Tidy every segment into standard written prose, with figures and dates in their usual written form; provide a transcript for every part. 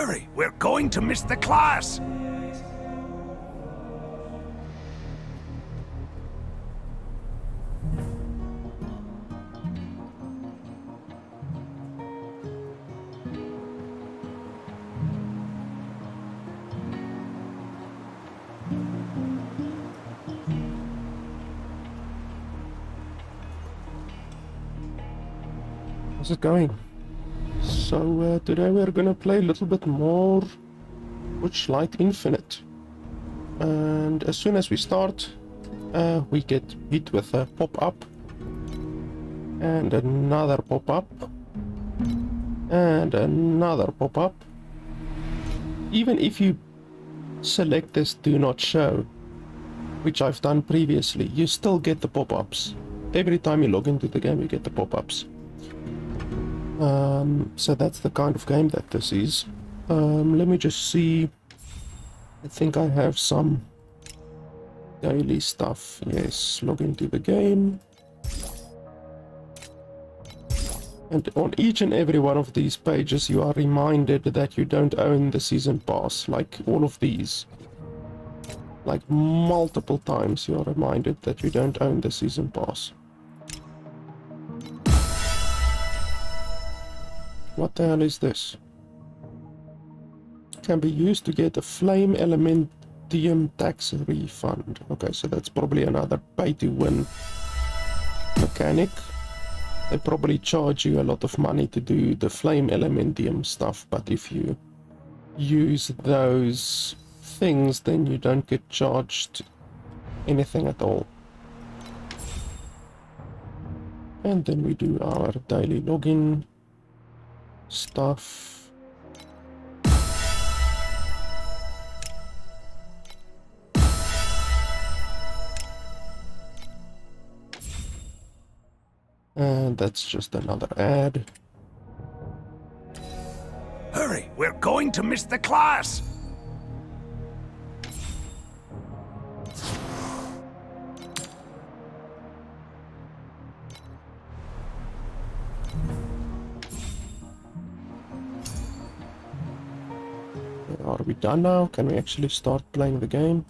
Hurry, we're going to miss the class! How's it going? So today we're gonna play a little bit more Torchlight Infinite, and as soon as we start we get hit with a pop-up and another pop-up and another pop-up. Even if you select this do not show, which I've done previously, you still get the pop-ups. Every time you log into the game you get the pop-ups. So that's the kind of game that this is. Let me just see. I think I have some daily stuff. Yes, log into the game. And on each and every one of these pages you are reminded that you don't own the season pass, like all of these. Like multiple times you are reminded that you don't own the season pass. What the hell is this? Can be used to get a flame elementium tax refund. Okay, so that's probably another pay to win mechanic. They probably charge you a lot of money to do the flame elementium stuff, but if you use those things then you don't get charged anything at all. And then we do our daily login stuff. And that's just another ad. Hurry, we're going to miss the class! Are we done now? Can we actually start playing the game?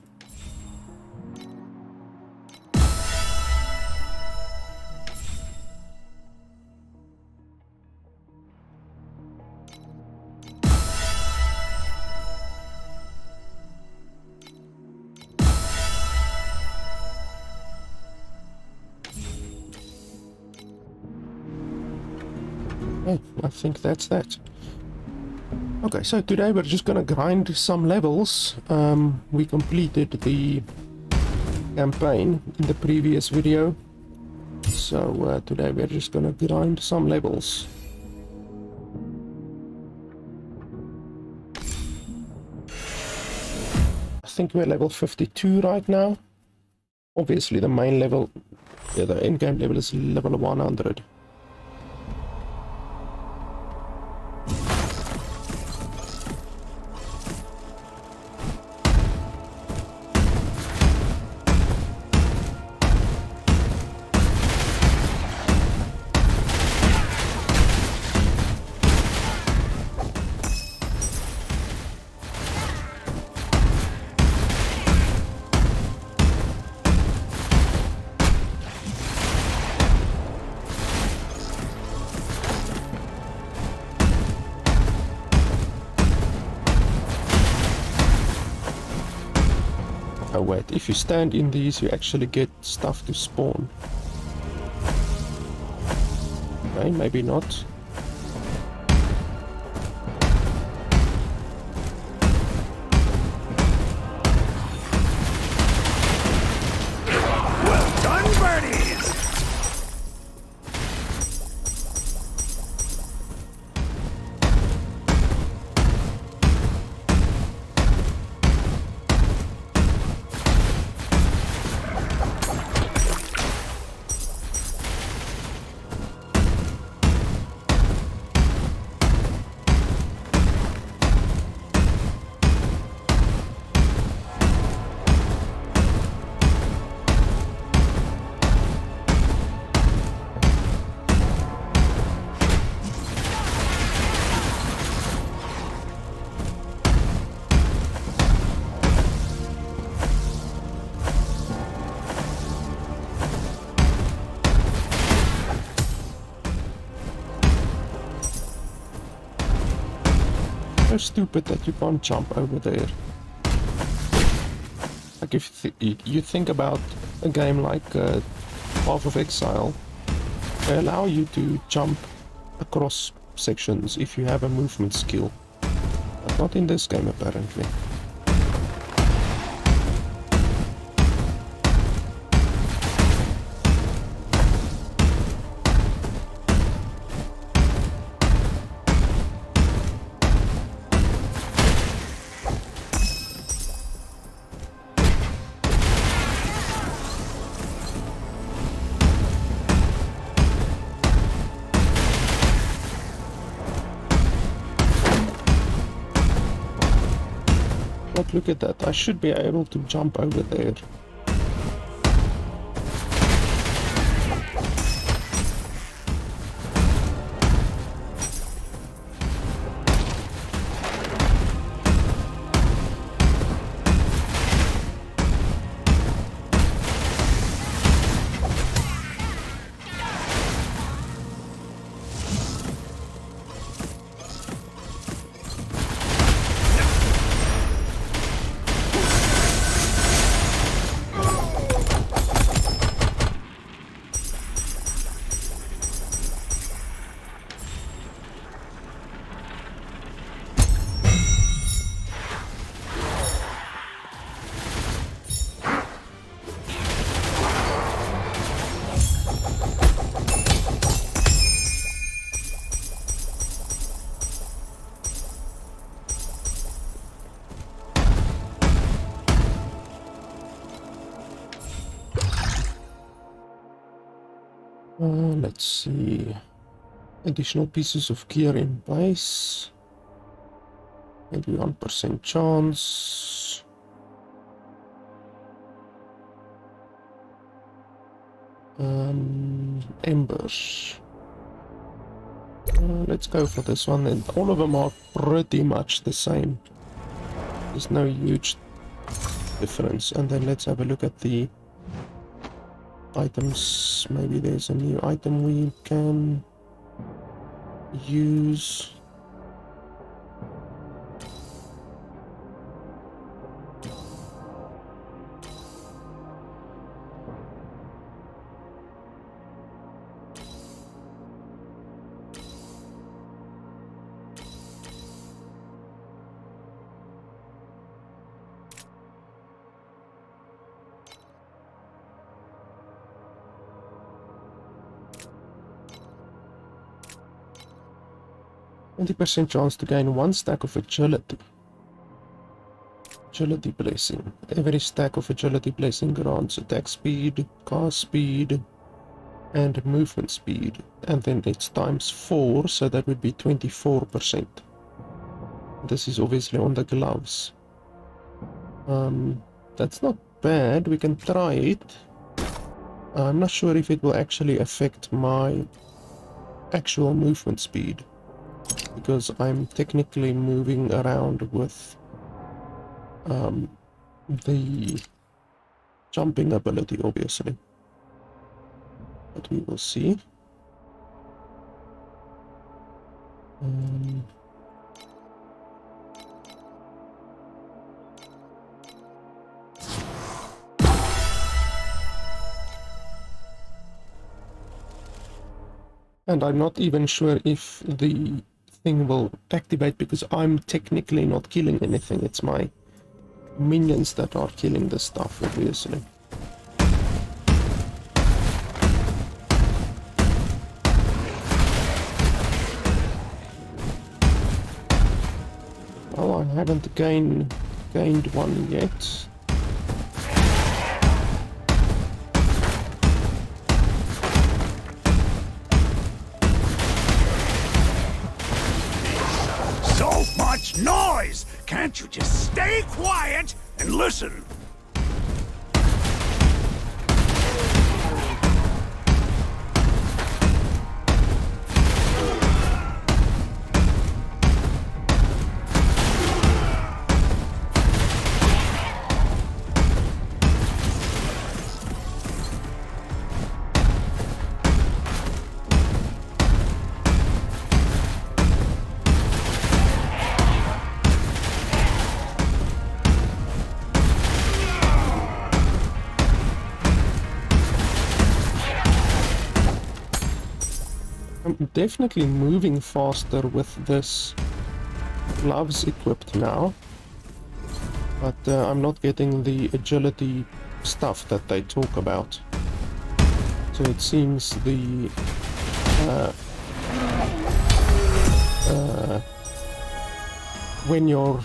Okay, I think that's that. Okay, so today we're just gonna grind some levels. We completed the campaign in the previous video, so today we're just gonna grind some levels. I think we're level 52 right now. Obviously the main level, yeah, the endgame level is level 100. Oh wait, if you stand in these you actually get stuff to spawn. Okay, maybe not. Well done, birdies! so stupid that you can't jump over there. Like if you think about a game like Path of Exile, they allow you to jump across sections if you have a movement skill. But not in this game apparently. But look at that, I should be able to jump over there. Let's see. Additional pieces of gear in base. Maybe 1% chance. Embers. Let's go for this one, and all of them are pretty much the same. There's no huge difference. And then let's have a look at the items. Maybe there's a new item we can use. %, chance to gain 1 stack of agility. Agility blessing. Every stack of agility blessing grants attack speed, cast speed, and movement speed. And then it's times 4, so that would be 24%. This is obviously on the gloves. That's not bad. We can try it. I'm not sure if it will actually affect my actual movement speed, because I'm technically moving around with the jumping ability, obviously. But we will see. And I'm not even sure if the thing will activate, because I'm technically not killing anything. It's my minions that are killing the stuff, obviously. Well, I haven't gained one yet. Noise! Can't you just stay quiet and listen? definitely moving faster with this gloves equipped now, but I'm not getting the agility stuff that they talk about. So it seems the when your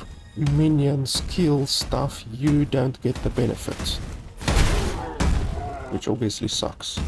minions kill stuff, you don't get the benefits, which obviously sucks.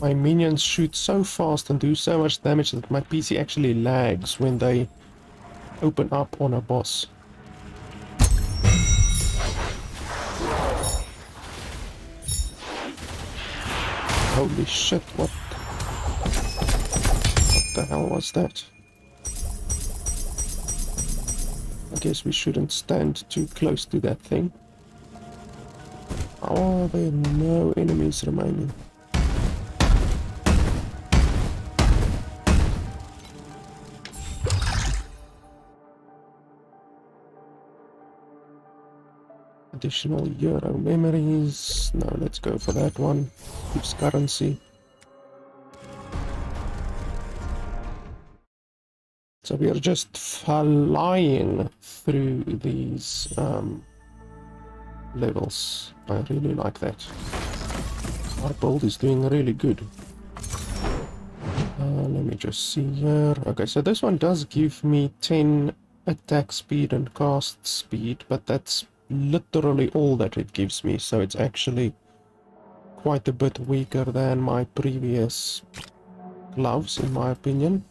My minions shoot so fast and do so much damage that my PC actually lags when they open up on a boss. Holy shit, what the hell was that? I guess we shouldn't stand too close to that thing. How are there no enemies remaining? Additional Euro memories. No, let's go for that one. Gives currency. So we are just flying through these levels. I really like that. Our build is doing really good. Let me just see here. Okay, so this one does give me 10 attack speed and cast speed, but that's literally all that it gives me, so it's actually quite a bit weaker than my previous gloves, in my opinion.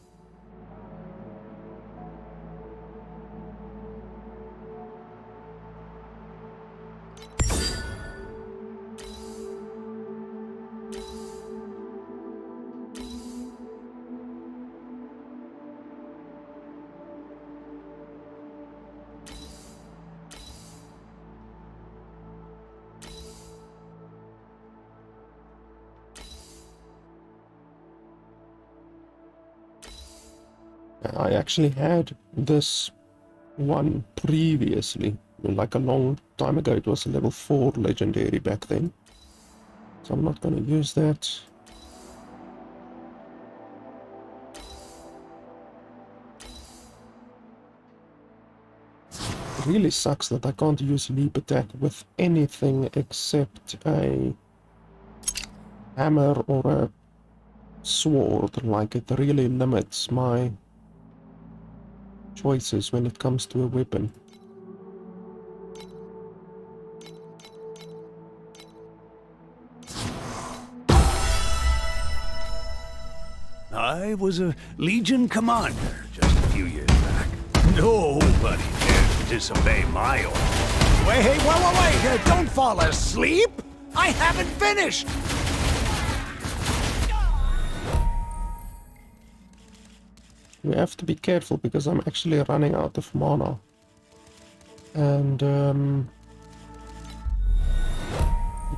I actually had this one previously, like a long time ago. It was a level 4 legendary back then, so I'm not going to use that. It really sucks that I can't use leap attack with anything except a hammer or a sword. Like, it really limits my choices when it comes to a weapon. I was a Legion commander just a few years back. Nobody dared to disobey my orders. Wait, hey, wait! Don't fall asleep! I haven't finished! We have to be careful because I'm actually running out of mana. And I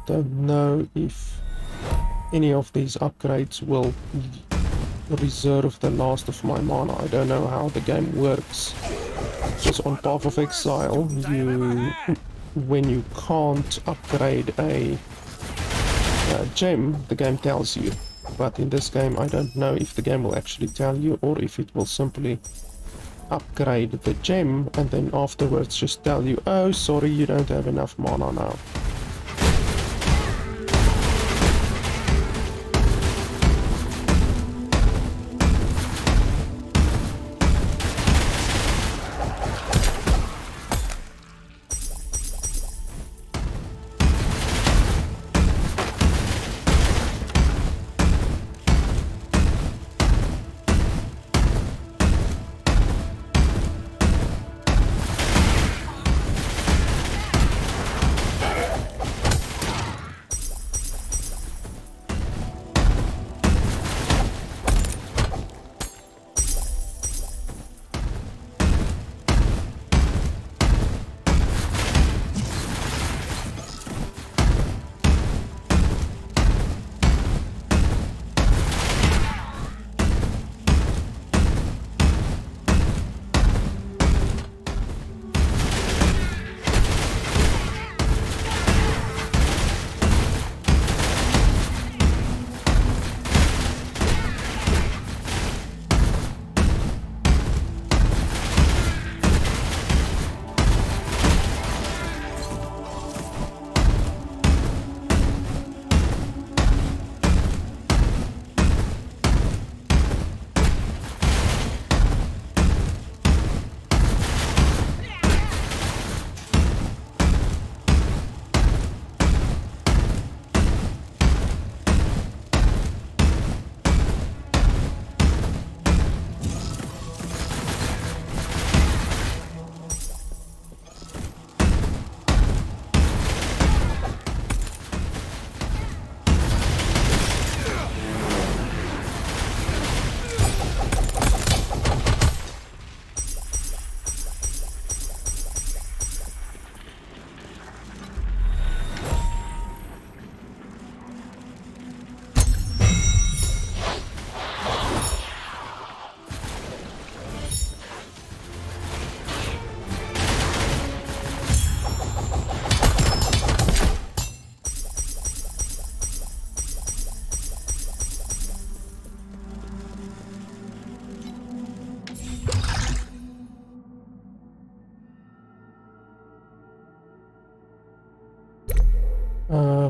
don't know if any of these upgrades will reserve the last of my mana. I don't know how the game works. Because on Path of Exile, when you can't upgrade a gem, the game tells you. But in this game, I don't know if the game will actually tell you or if it will simply upgrade the gem and then afterwards just tell you, oh, sorry, you don't have enough mana now.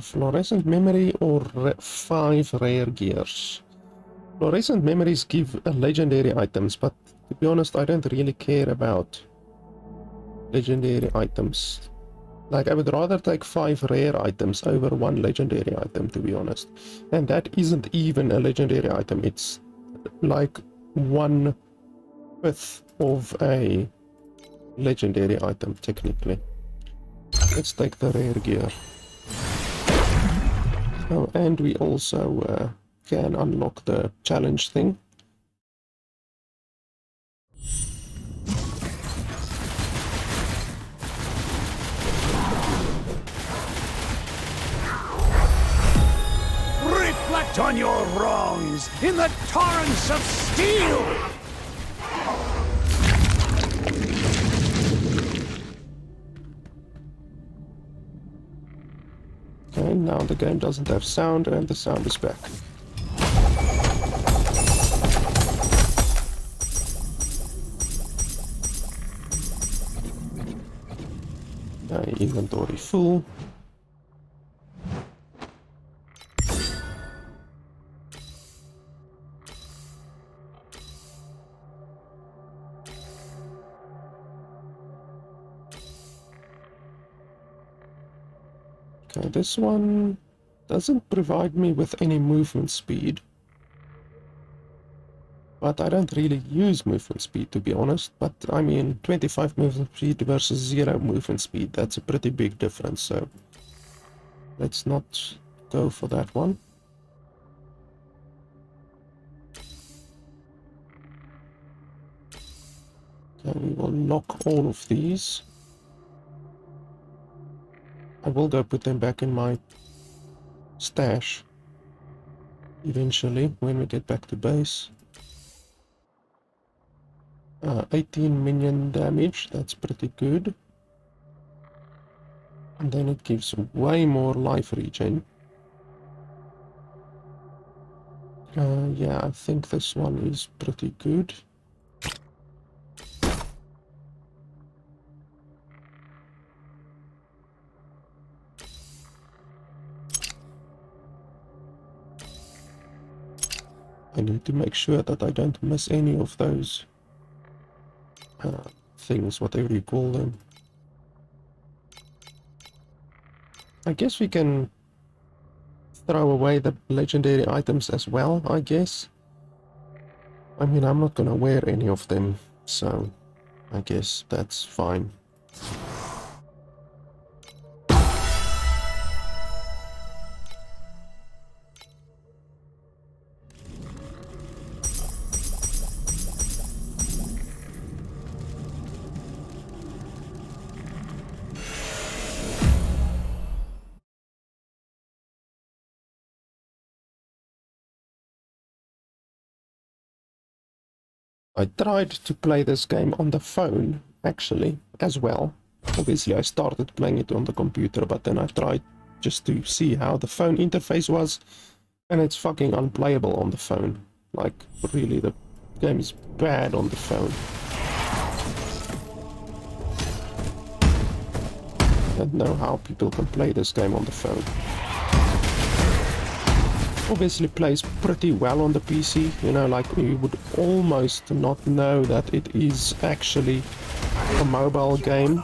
Fluorescent memory or 5 rare gears. Fluorescent memories give legendary items, but to be honest, I don't really care about legendary items. Like, I would rather take 5 rare items over 1 legendary item, to be honest. And that isn't even a legendary item, it's like 1/5 of a legendary item, technically. Let's take the rare gear. Oh, and we also can unlock the challenge thing. Reflect on your wrongs in the torrents of steel! Okay, now the game doesn't have sound and the sound is back. Inventory full. Okay, this one doesn't provide me with any movement speed. But I don't really use movement speed, to be honest. But I mean, 25 movement speed versus 0 movement speed, that's a pretty big difference. So let's not go for that one. Okay, we will lock all of these. I will go put them back in my stash eventually when we get back to base. 18 minion damage, that's pretty good. And then it gives way more life regen. Yeah, I think this one is pretty good. I need to make sure that I don't miss any of those things, whatever you call them. I guess we can throw away the legendary items as well, I guess. I mean, I'm not gonna wear any of them, so I guess that's fine. I tried to play this game on the phone, actually, as well. Obviously, I started playing it on the computer, but then I tried just to see how the phone interface was, and it's fucking unplayable on the phone. Like, really, the game is bad on the phone. I don't know how people can play this game on the phone. Obviously plays pretty well on the PC, you know, like you would almost not know that it is actually a mobile game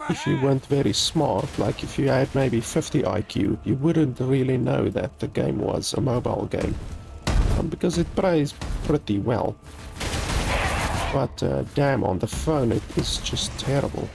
if you weren't very smart. Like if you had maybe 50 IQ, you wouldn't really know that the game was a mobile game because it plays pretty well. But damn, on the phone it is just terrible.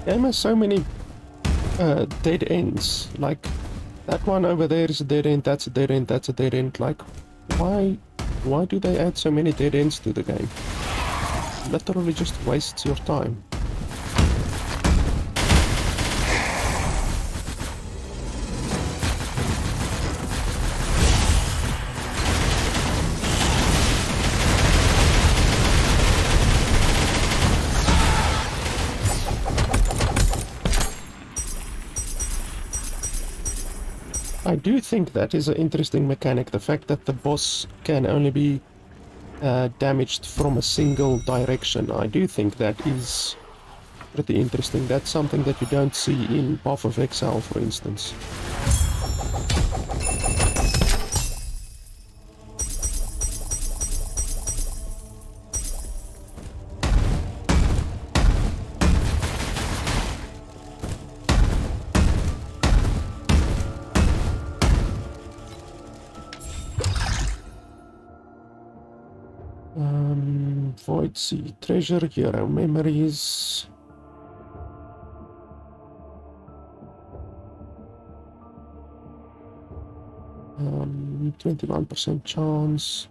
game has so many dead ends. Like, that one over there is a dead end, that's a dead end, that's a dead end. Like, why do they add so many dead ends to the game? Literally just wastes your time. I do think that is an interesting mechanic, the fact that the boss can only be damaged from a single direction. I do think that is pretty interesting. That's something that you don't see in Path of Exile, for instance. Void Sea, Treasure, Hero Memories. 21% chance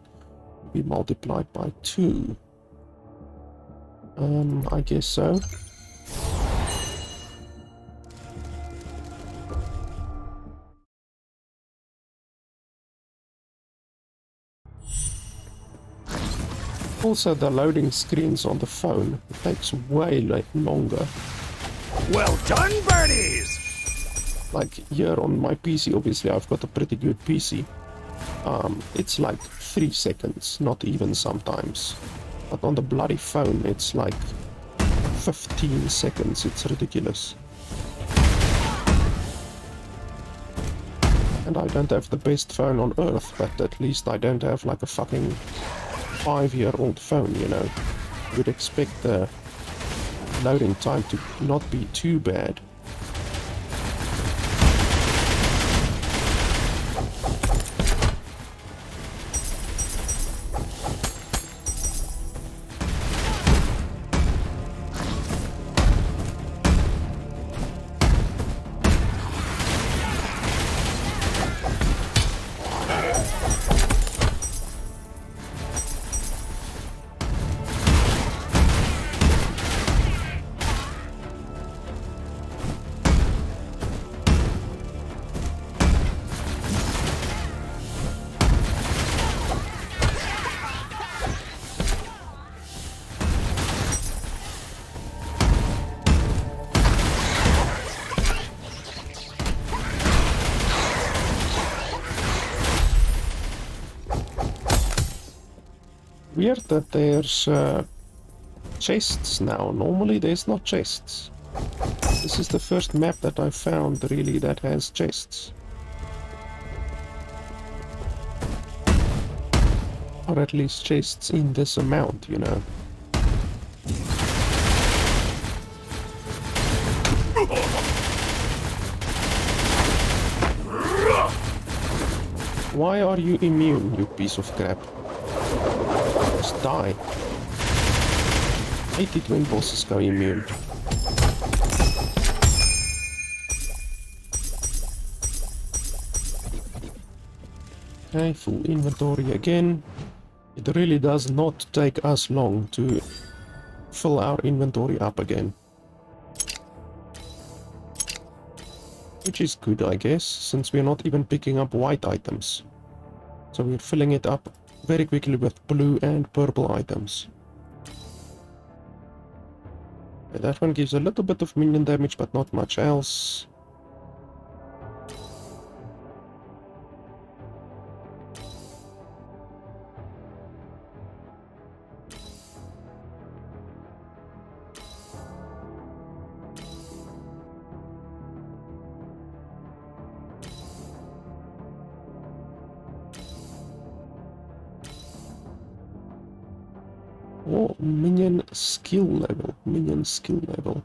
be multiplied by 2. I guess so. Also, the loading screens on the phone, it takes way longer. Well done, birdies! Like here on my PC, obviously I've got a pretty good PC. It's like 3 seconds, not even sometimes. But on the bloody phone, it's like 15 seconds. It's ridiculous. And I don't have the best phone on earth, but at least I don't have like a fucking 5-year-old phone, you know. You'd expect the loading time to not be too bad. Weird that there's chests now. Normally there's not chests. This is the first map that I found really that has chests. Or at least chests in this amount, you know. Why are you immune, you piece of crap? Just die. 80 twin bosses go immune. Okay, full inventory again. It really does not take us long to fill our inventory up again. Which is good, I guess, since we're not even picking up white items. So we're filling it up very quickly with blue and purple items. Okay, that one gives a little bit of minion damage, but not much else. Oh, minion skill level. Minion skill level.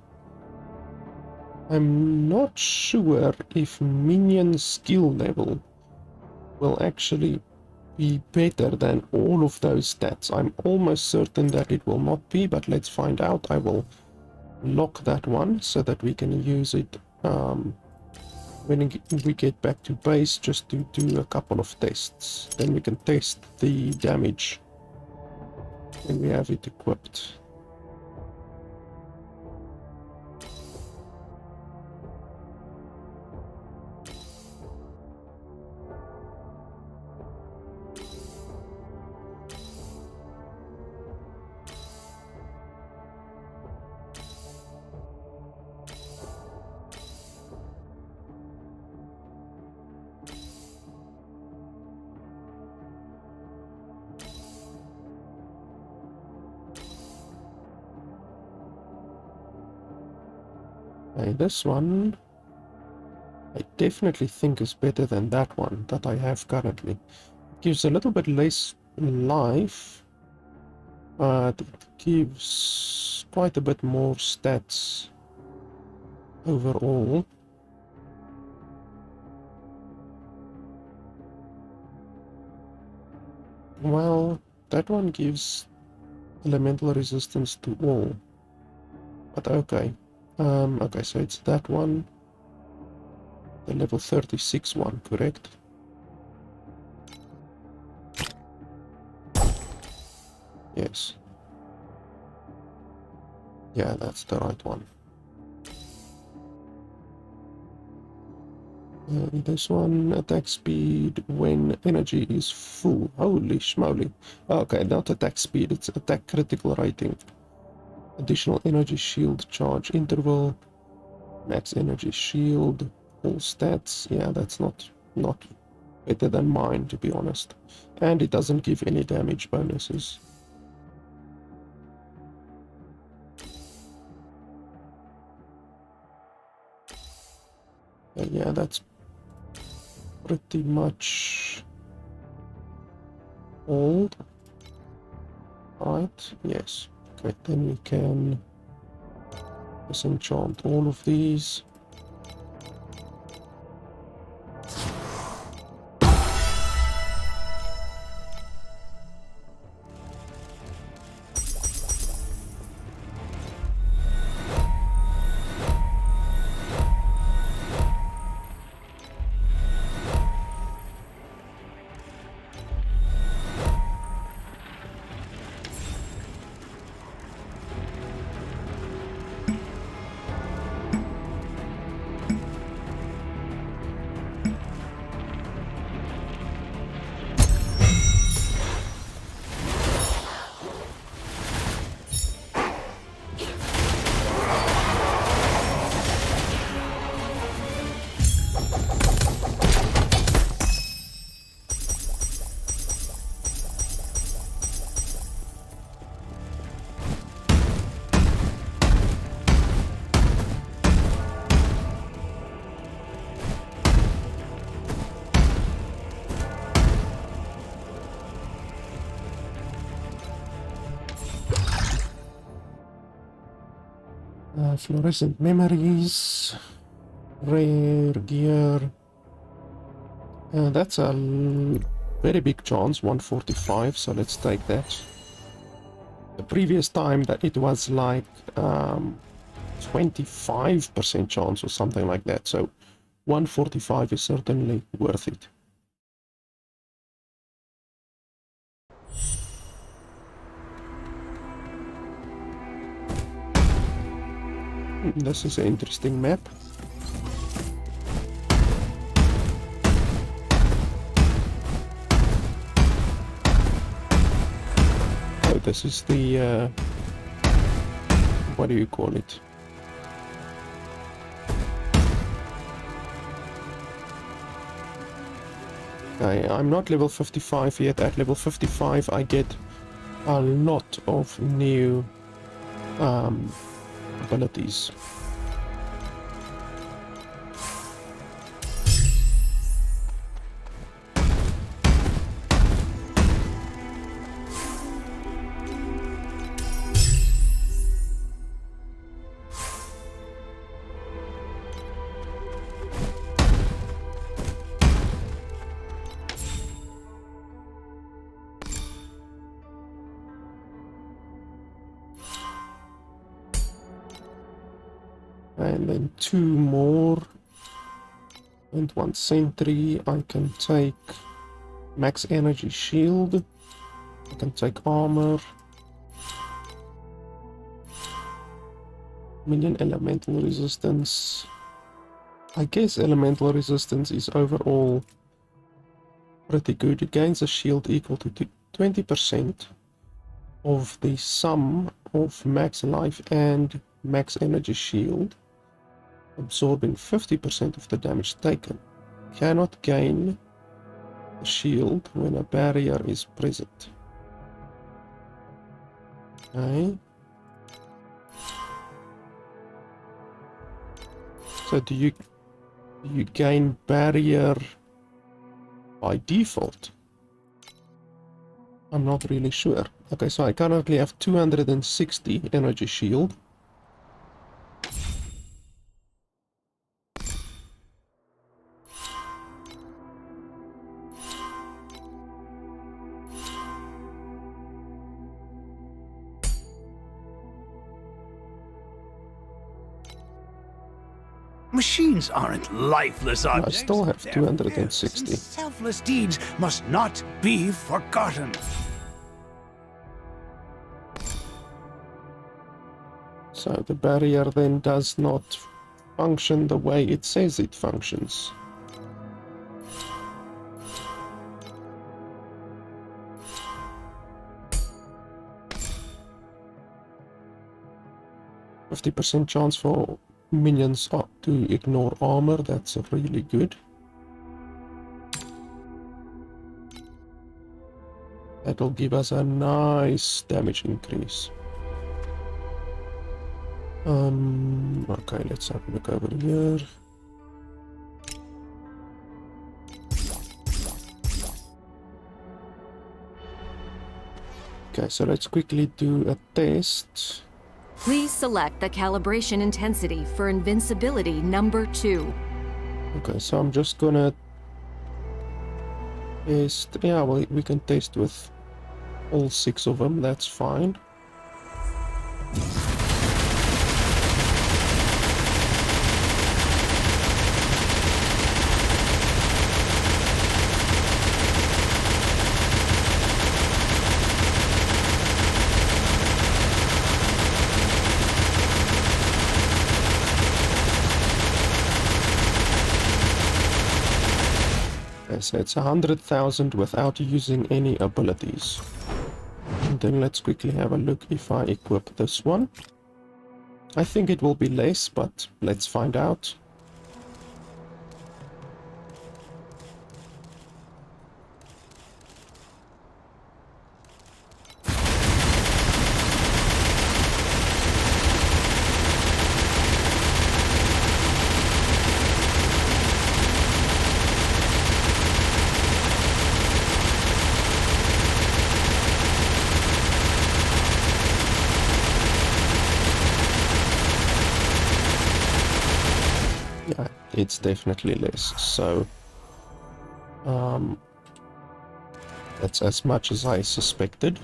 I'm not sure if minion skill level will actually be better than all of those stats. I'm almost certain that it will not be, but let's find out. I will lock that one so that we can use it when we get back to base, just to do a couple of tests. Then we can test the damage when we have it equipped. Okay, this one I definitely think is better than that one that I have currently. It gives a little bit less life, but it gives quite a bit more stats overall. Well, that one gives elemental resistance to all. But okay. Okay, so it's that one. The level 36 one, correct? Yes. Yeah, that's the right one. This one, attack speed when energy is full. Holy schmoly. Okay, not attack speed, it's attack critical rating. Additional energy shield charge interval. Max energy shield. All stats. Yeah, that's not better than mine, to be honest. And it doesn't give any damage bonuses. Yeah, that's pretty much all. Right, yes. Okay, then we can disenchant all of these. Fluorescent memories, rare gear. That's a very big chance, 145, so let's take that. The previous time that it was like 25% chance or something like that, so 145 is certainly worth it. This is an interesting map. Oh, this is the what do you call it? I'm not level 55 yet. At level 55 I get a lot of new abilities. And then 2 more. And 1 sentry. I can take max energy shield. I can take armor. Minion elemental resistance. I guess elemental resistance is overall pretty good. It gains a shield equal to 20% of the sum of max life and max energy shield, absorbing 50% of the damage taken. Cannot gain a shield when a barrier is present. Okay. So do you gain barrier by default? I'm not really sure. Okay, so I currently have 260 energy shield. Machines aren't lifeless objects. I still have Their 260. fearless and selfless deeds must not be forgotten. So the barrier then does not function the way it says it functions. %50 chance for minions to ignore armor. That's really good. That'll give us a nice damage increase. Okay, let's have a look over here. Okay, so let's quickly do a test. Please select the calibration intensity for invincibility number 2. Okay, so I'm just gonna test. Yeah, well, we can test with all 6 of them, that's fine. So it's 100,000 without using any abilities. And then let's quickly have a look if I equip this one. I think it will be less, but let's find out. It's definitely less, so that's as much as I suspected.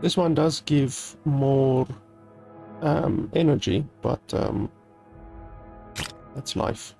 This one does give more energy, but that's life.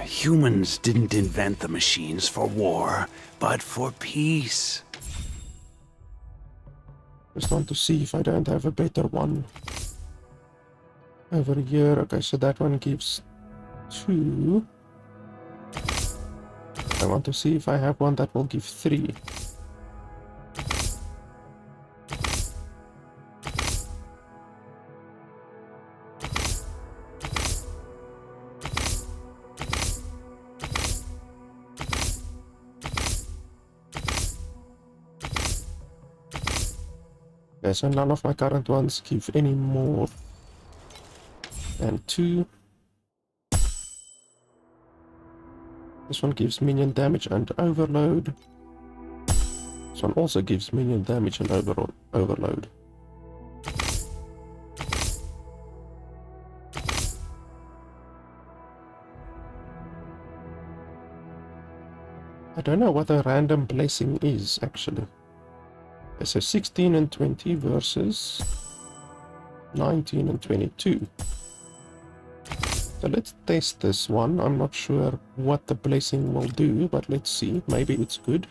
Humans didn't invent the machines for war, but for peace. Just want to see if I don't have a better one over here. Okay, so that one gives 2. I want to see if I have one that will give 3. Okay, so none of my current ones give any more than 2. This one gives minion damage and overload. This one also gives minion damage and overload. I don't know what a random blessing is, actually. Okay, so 16 and 20 versus 19 and 22. So let's test this one. I'm not sure what the blessing will do, but let's see. Maybe it's good.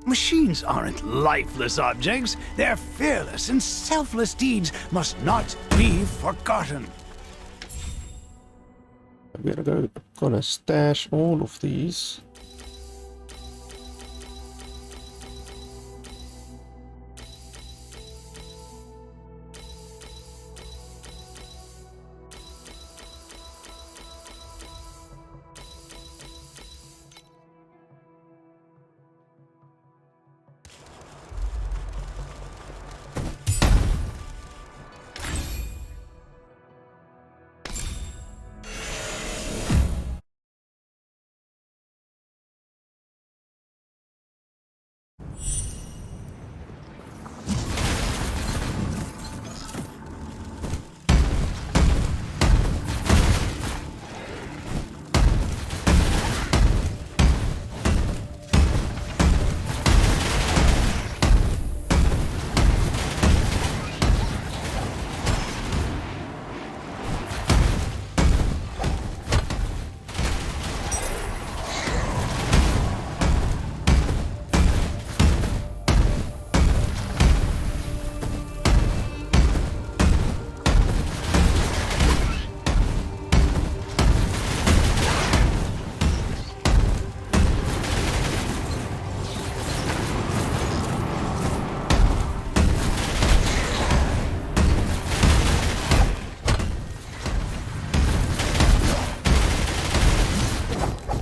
Machines aren't lifeless objects. Their fearless and selfless deeds must not be forgotten. We're gonna stash all of these.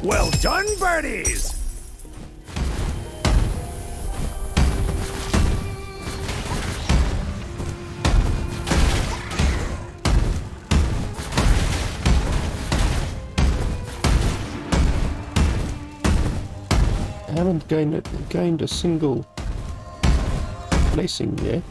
Well done, birdies! I haven't gained a single blessing yet.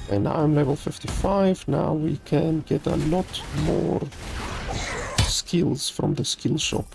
And now I'm level 55. Now we can get a lot more skills from the skill shop.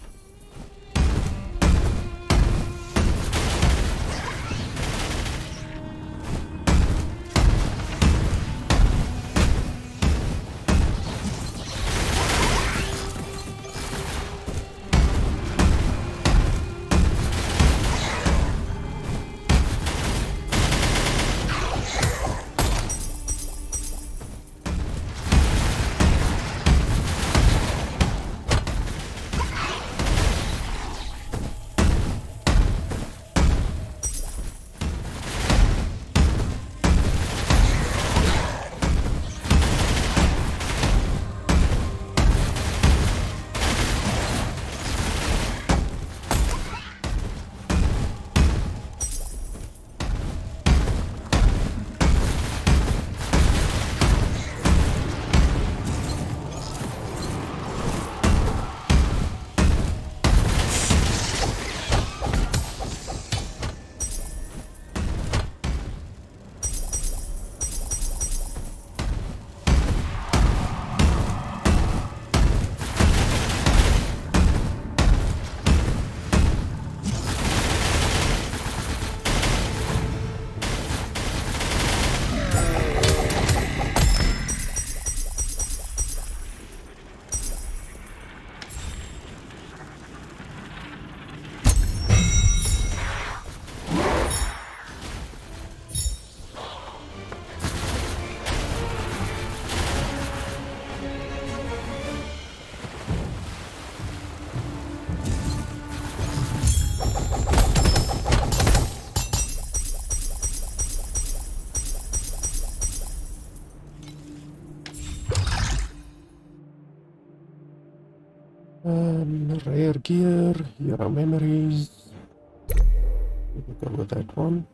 Rare gear, hero memories. We'll go with that one.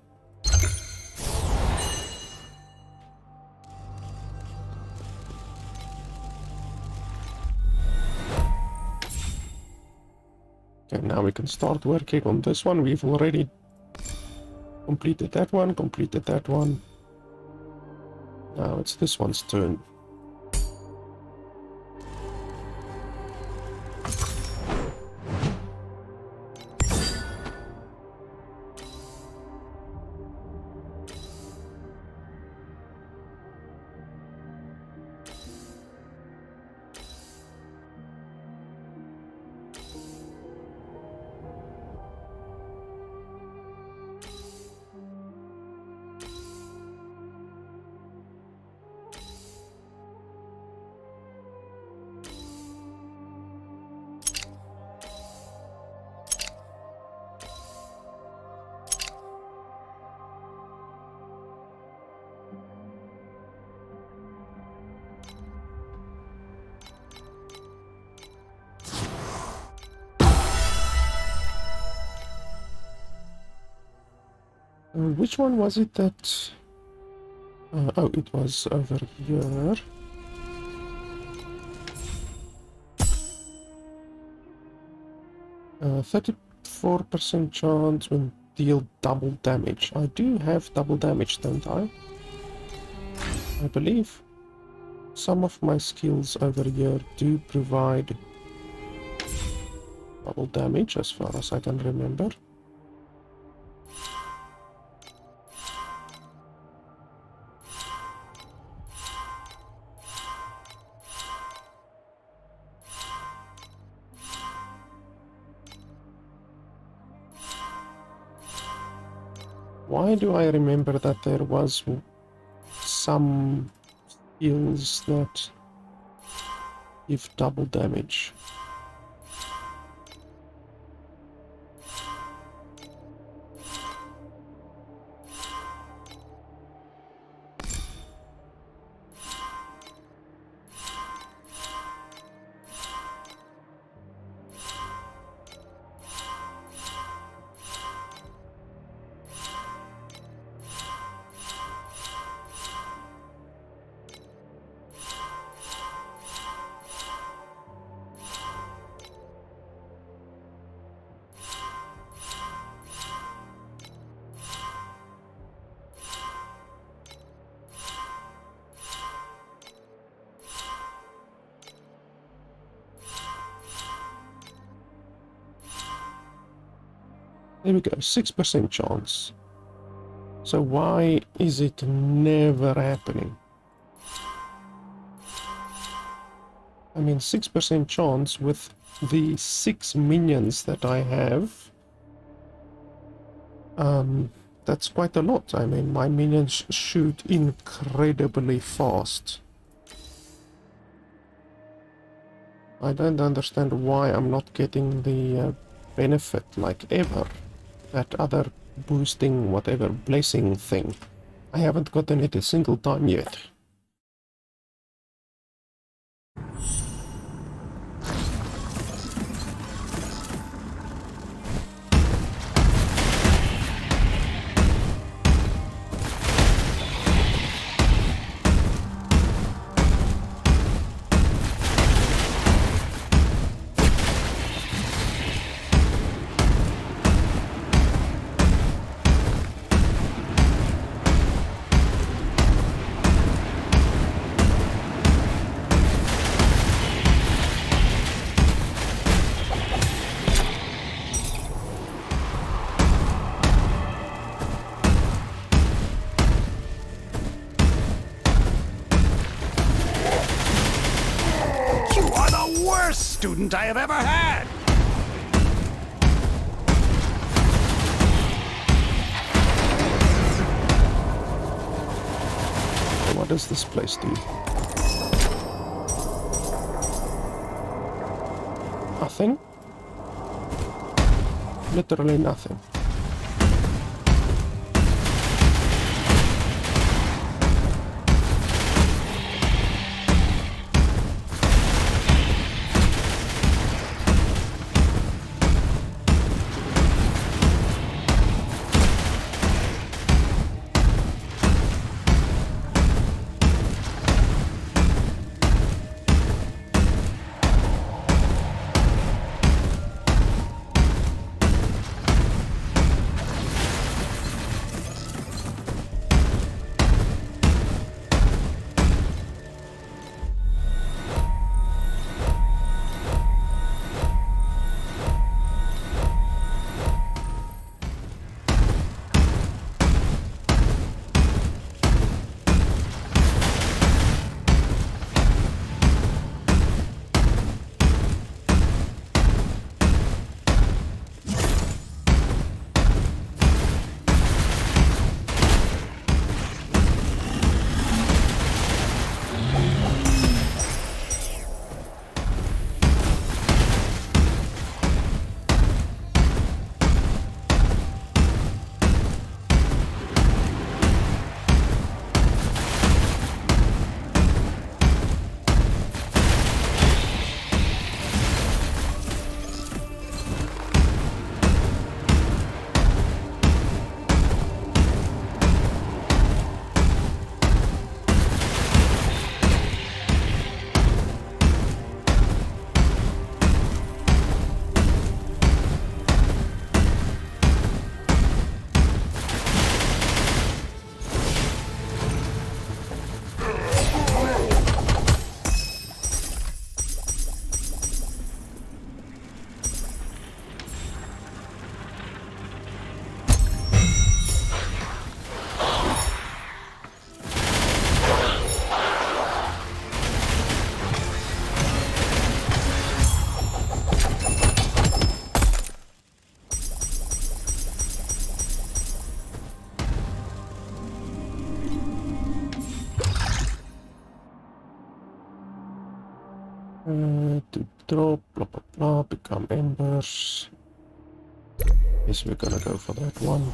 Okay, now we can start working on this one. We've already completed that one, completed that one. Now it's this one's turn. Which one was it that... oh, it was over here. Uh, 34% chance when deal double damage. I do have double damage, don't I? I believe some of my skills over here do provide double damage, as far as I can remember. Why do I remember that there was some skills that give double damage? There we go, 6% chance. So why is it never happening? I mean, 6% chance with the 6 minions that I have. That's quite a lot. I mean, my minions shoot incredibly fast. I don't understand why I'm not getting the benefit like ever. That other boosting whatever blessing thing. I haven't gotten it a single time yet. Student I have ever had! What does this place do? Nothing? Literally nothing. to drop, blah blah blah, become embers. Yes, we're gonna go for that one.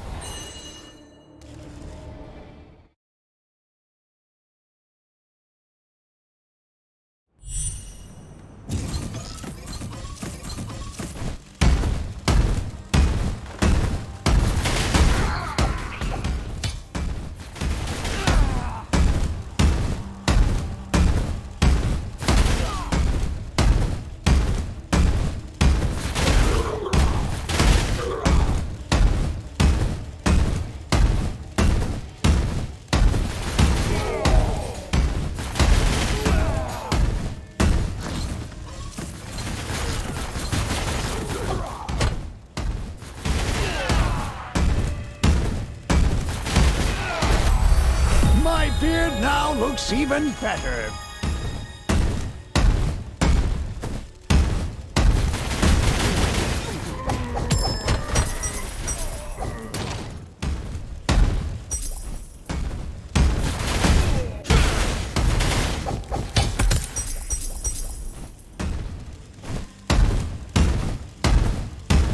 My beard now looks even better.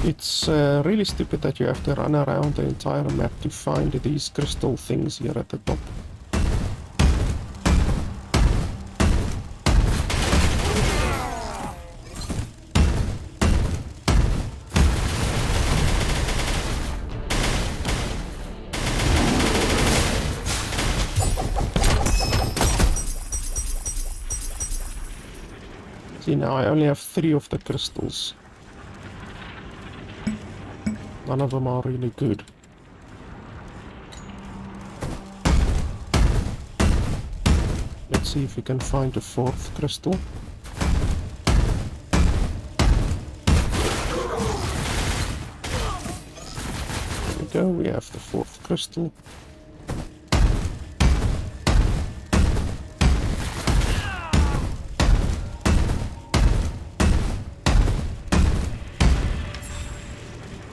It's really stupid that you have to run around the entire map to find these crystal things here at the top. See, now I only have 3 of the crystals. None of them are really good. Let's see if we can find a 4th crystal. There we go, we have the 4th crystal.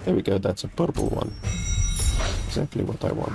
There we go, that's a purple one. Exactly what I want.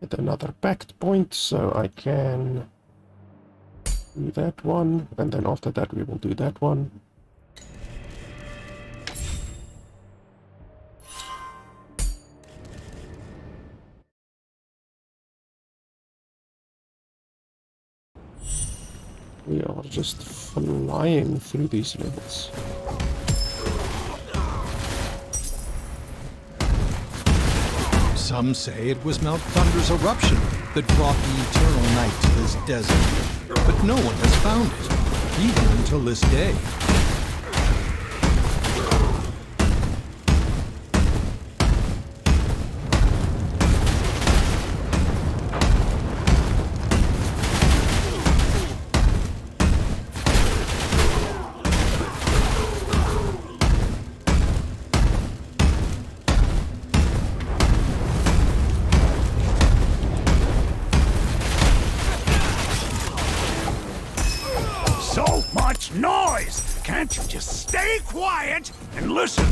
Get another packed point, so I can do that one, and then after that we will do that one. We are just flying through these levels. Some say it was Mount Thunder's eruption that brought the eternal night to this desert. But no one has found it, even until this day. So much noise! Can't you just stay quiet and listen?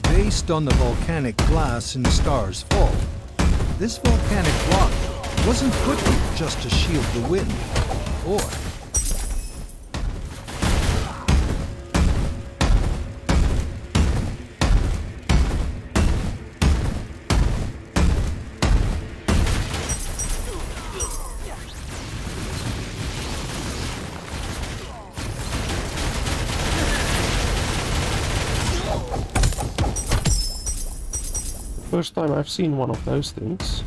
Based on the volcanic glass in Star's Fall, this volcanic rock wasn't put here just to shield the wind, or First time I've seen one of those things.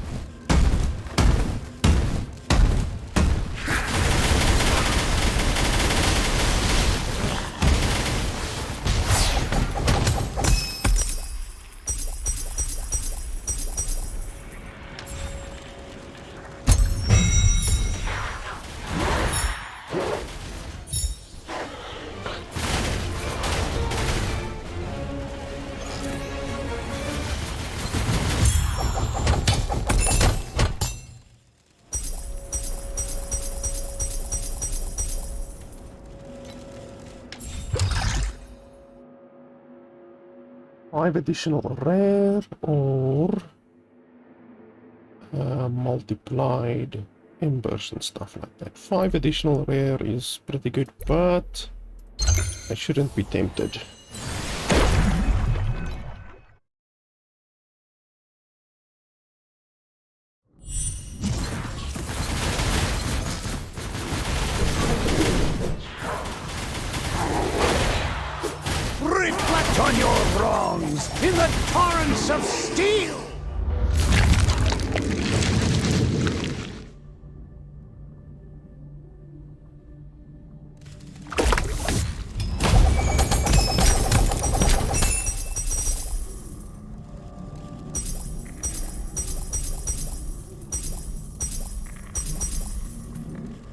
Five additional rare or multiplied embers and stuff like that. 5 additional rare is pretty good, but I shouldn't be tempted. Reflect on your wrongs in the torrents of steel!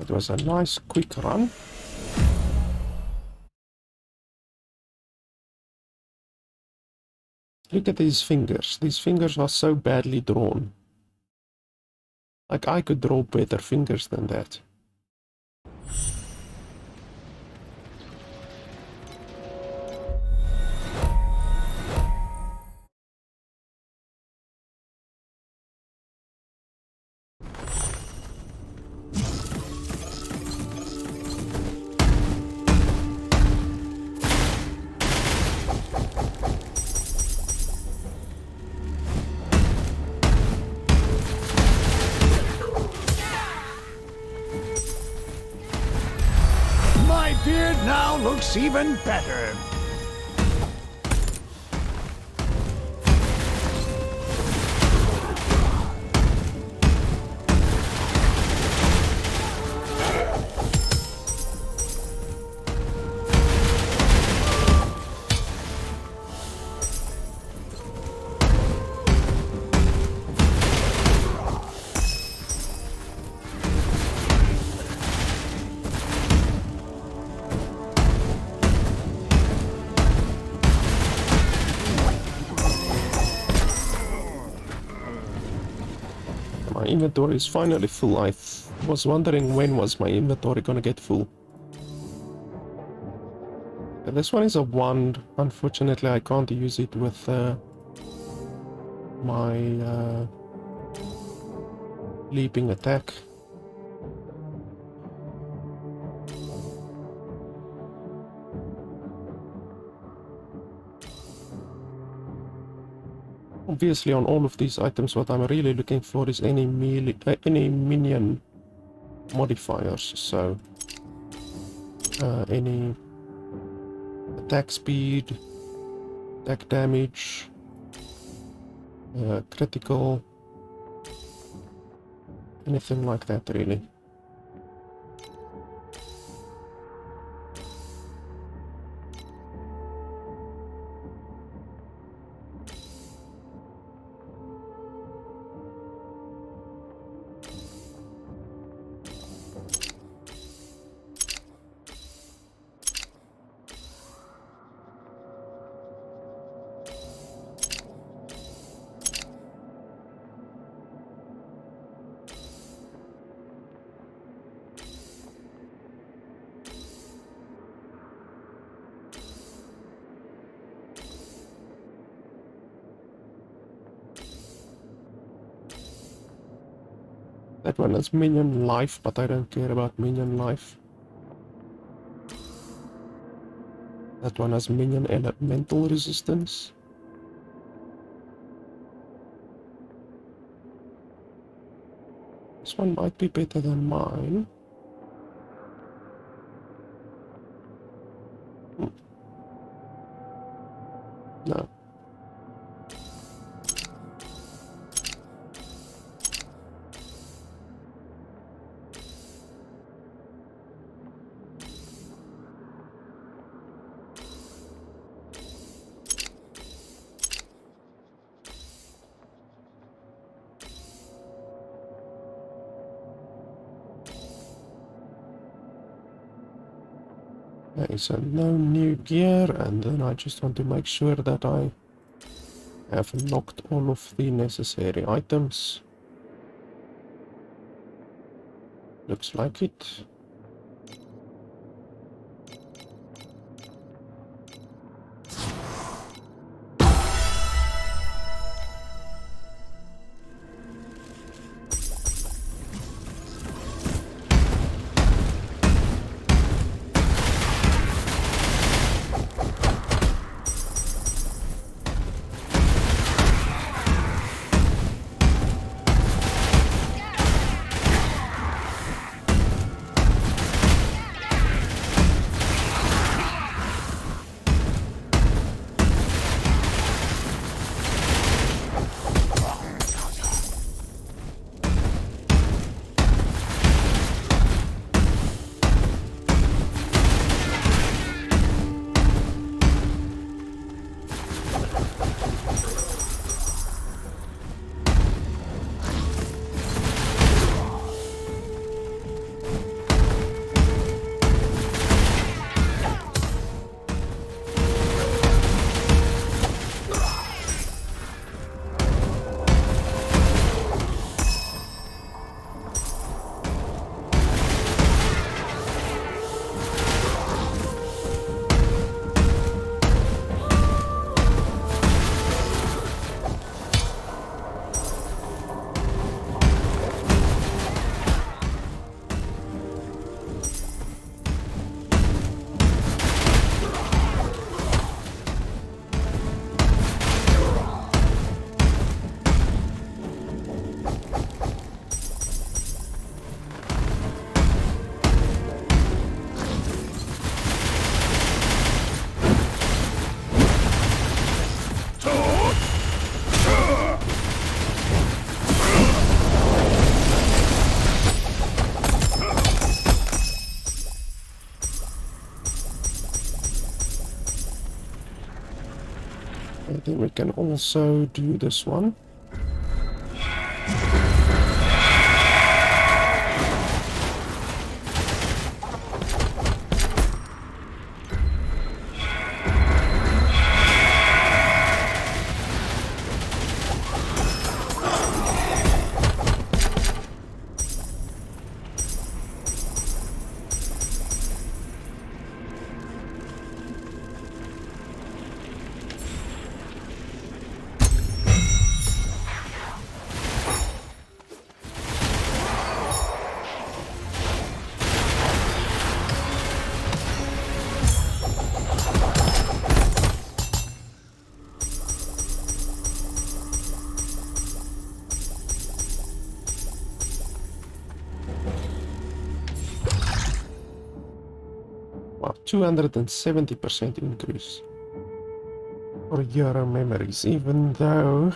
It was a nice quick run. Look at these fingers. These fingers are so badly drawn. Like, I could draw better fingers than that. My beard now looks even better. My inventory is finally full. I was wondering when was my inventory gonna get full. This one is a wand. Unfortunately, I can't use it with my leaping attack. Obviously, on all of these items, what I'm really looking for is any minion modifiers. So, any attack speed, attack damage, critical, anything like that, really. That one has minion life, but I don't care about minion life. That one has minion elemental resistance. This one might be better than mine. No. Okay, so no new gear, and then I just want to make sure that I have knocked all of the necessary items. Looks like it. I think we can also do this one. Wow, 270% increase for Euro memories, even though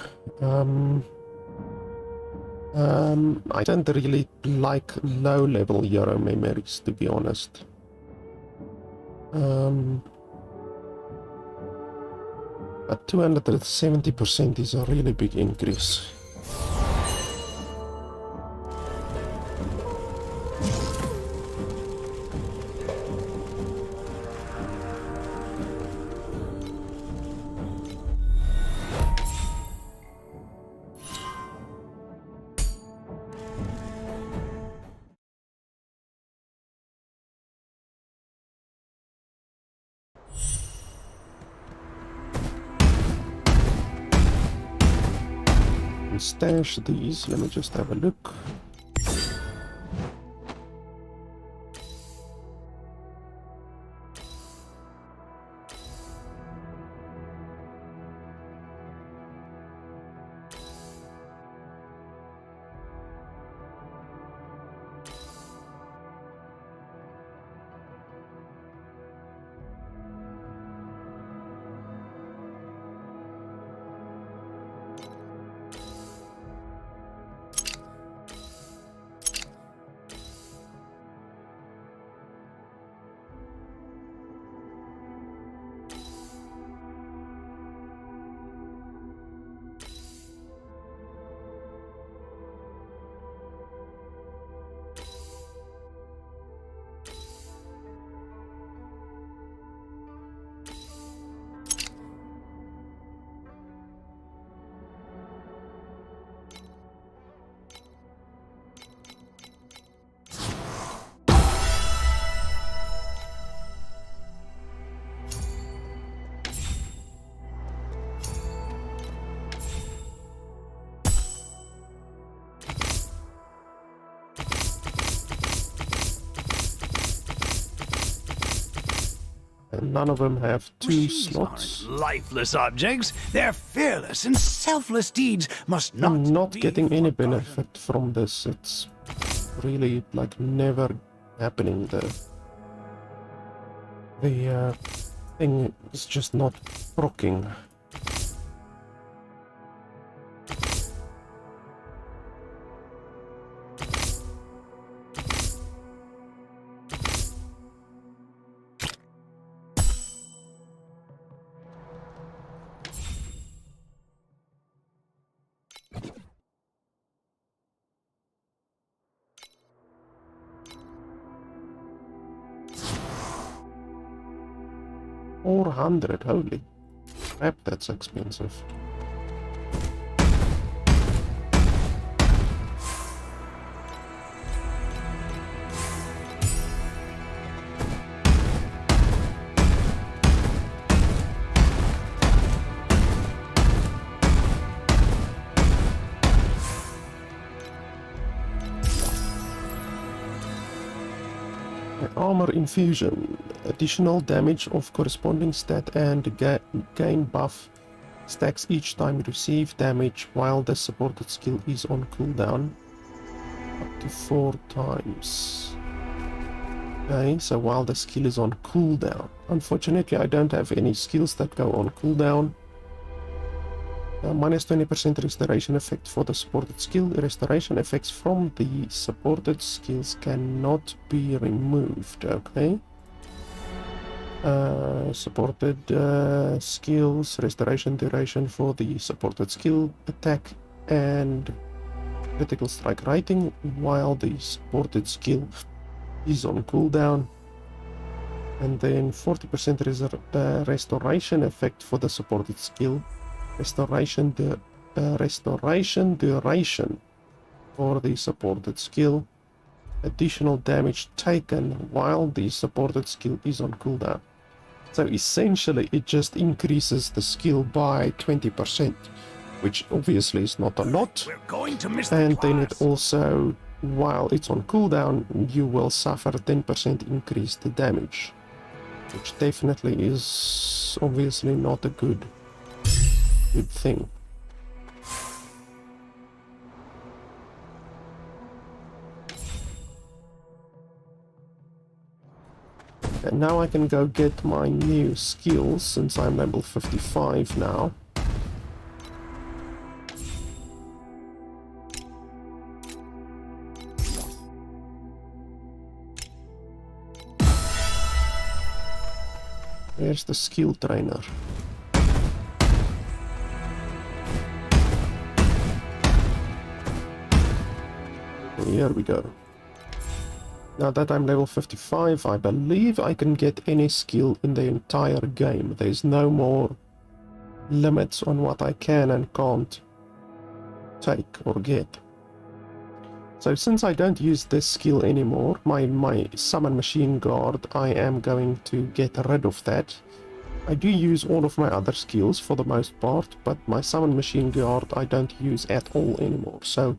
I don't really like low-level Euro memories, to be honest. But 270% is a really big increase. Stash these. Let me just have a look. And none of them have 2 Machines slots. aren't lifeless objects. Their fearless and selfless deeds must not I'm not be getting any forgotten. benefit from this. It's really like never happening. The thing is just not proccing. $400, holy crap, that's expensive. Armor infusion, additional damage of corresponding stat and gain buff stacks each time you receive damage while the supported skill is on cooldown, up to 4 times. Okay, so while the skill is on cooldown. Unfortunately, I don't have any skills that go on cooldown. Minus 20% restoration effect for the supported skill. Restoration effects from the supported skills cannot be removed. Okay. Supported skills, restoration duration for the supported skill, attack and critical strike rating while the supported skill is on cooldown. And then 40% restoration effect for the supported skill. Restoration duration for the supported skill. Additional damage taken while the supported skill is on cooldown. So essentially it just increases the skill by 20%, which obviously is not a lot. We're going to miss And the then it class. also, while it's on cooldown, you will suffer 10% increased damage, which definitely is obviously not a good thing. And now I can go get my new skills since I'm level 55 now. There's the skill trainer. Here we go. Now that I'm level 55, I believe I can get any skill in the entire game. There's no more limits on what I can and can't take or get. So since I don't use this skill anymore, my summon machine guard, I am going to get rid of that. I do use all of my other skills for the most part, but my summon machine guard I don't use at all anymore. So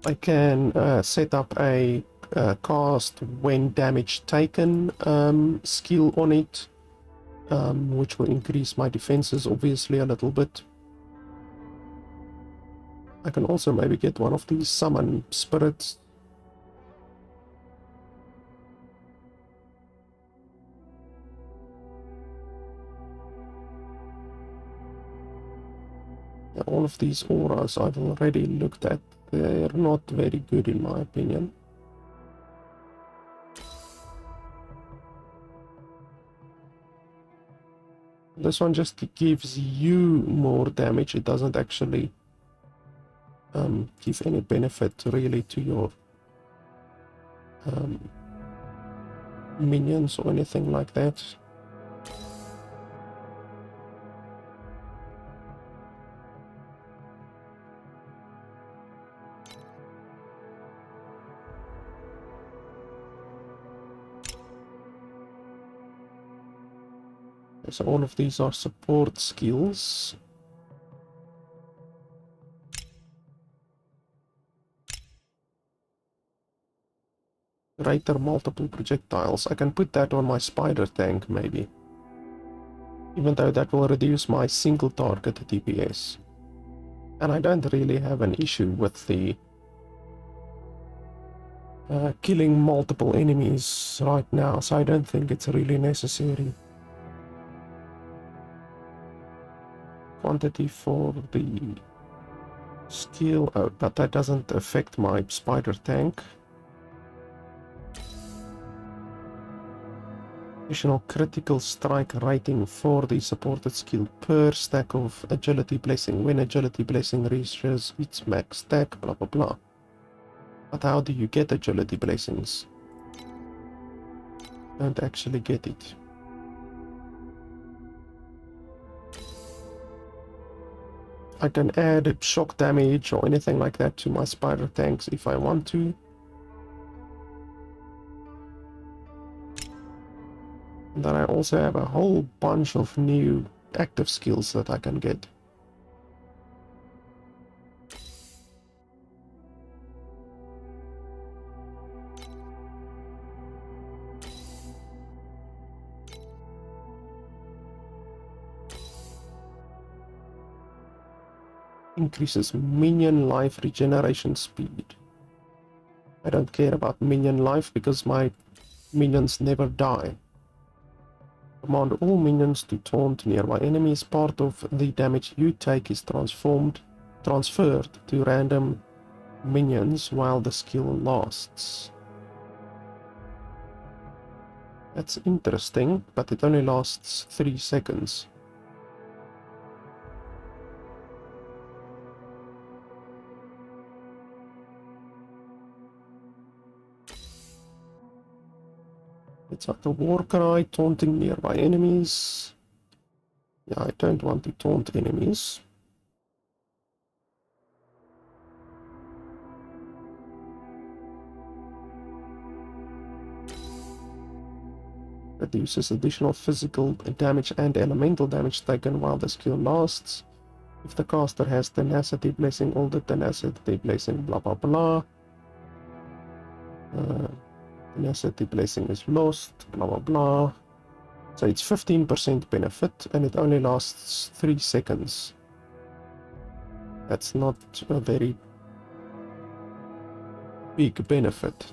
I can set up a cast when damage taken skill on it, which will increase my defenses obviously a little bit. I can also maybe get one of these summon spirits. Yeah, all of these auras I've already looked at. They're not very good in my opinion. This one just gives you more damage. It doesn't actually give any benefit really to your minions or anything like that. So all of these are support skills. Greater multiple projectiles. I can put that on my spider tank maybe. even though that will reduce my single target DPS. And I don't really have an issue with the killing multiple enemies right now, so I don't think it's really necessary. Quantity for the skill, oh, but that doesn't affect my spider tank. Additional critical strike rating for the supported skill per stack of agility blessing when agility blessing reaches its max stack, blah blah blah. But how do you get agility blessings? Don't actually get it. I can add shock damage or anything like that to my spider tanks if I want to. And then I also have a whole bunch of new active skills that I can get. Increases minion life regeneration speed. I don't care about minion life because my minions never die. Command all minions to taunt nearby enemies. Part of the damage you take is transferred to random minions while the skill lasts. That's interesting, but it only lasts 3 seconds. It's like the war cry, taunting nearby enemies. Yeah, I don't want to taunt enemies. Reduces additional physical damage and elemental damage taken while the skill lasts. If the caster has tenacity blessing, all the tenacity blessing, blah blah blah. Tenacity blessing is lost, blah blah blah. So it's 15% benefit and it only lasts 3 seconds. That's not a very big benefit.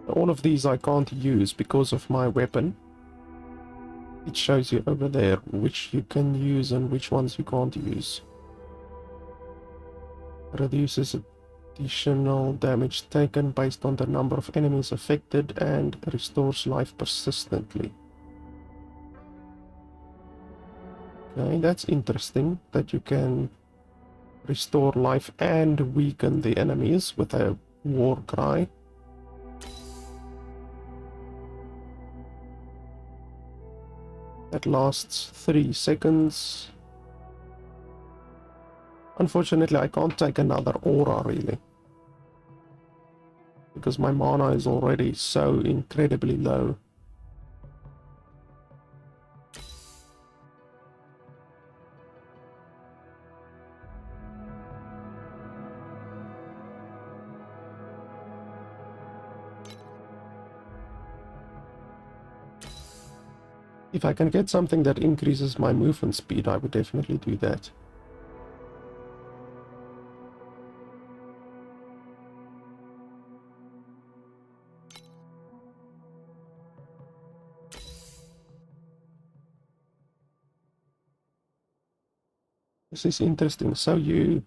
All of these I can't use because of my weapon. It shows you over there which you can use and which ones you can't use. Reduces additional damage taken based on the number of enemies affected and restores life persistently. Okay, that's interesting that you can restore life and weaken the enemies with a war cry. That lasts 3 seconds. Unfortunately, I can't take another aura really, because my mana is already so incredibly low. If I can get something that increases my movement speed, I would definitely do that. This is interesting. So you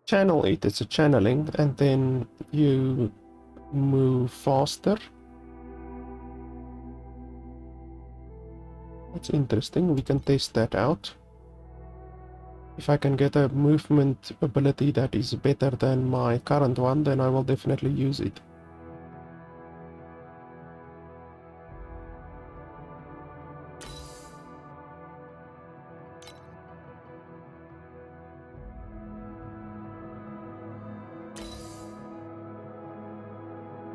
channel it, it's a channeling, and then you move faster. That's interesting, we can test that out. If I can get a movement ability that is better than my current one, then I will definitely use it.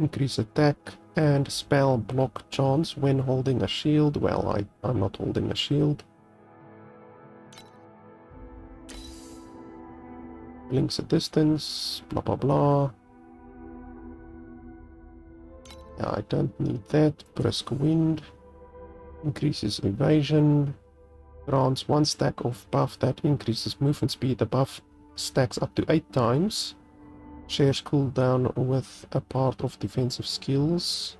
Increase attack and spell block chance when holding a shield. Well, I'm not holding a shield. Blinks at distance, blah blah blah. Yeah, I don't need that. Brisk wind. Increases evasion. Grants 1 stack of buff that increases movement speed. The buff stacks up to 8 times. Shares cooldown with a part of defensive skills.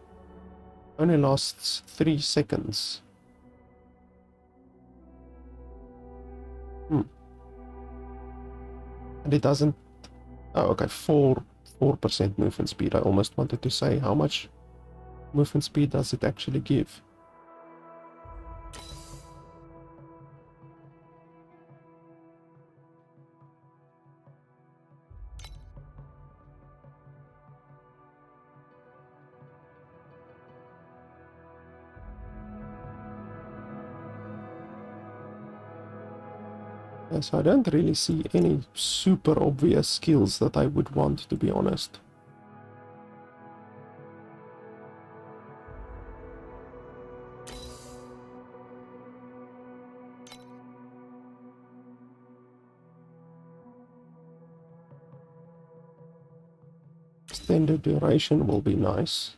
Only lasts 3 seconds. And it doesn't... Oh, okay, 4% movement speed. I almost wanted to say how much movement speed does it actually give. So I don't really see any super obvious skills that I would want, to be honest. Extended duration will be nice.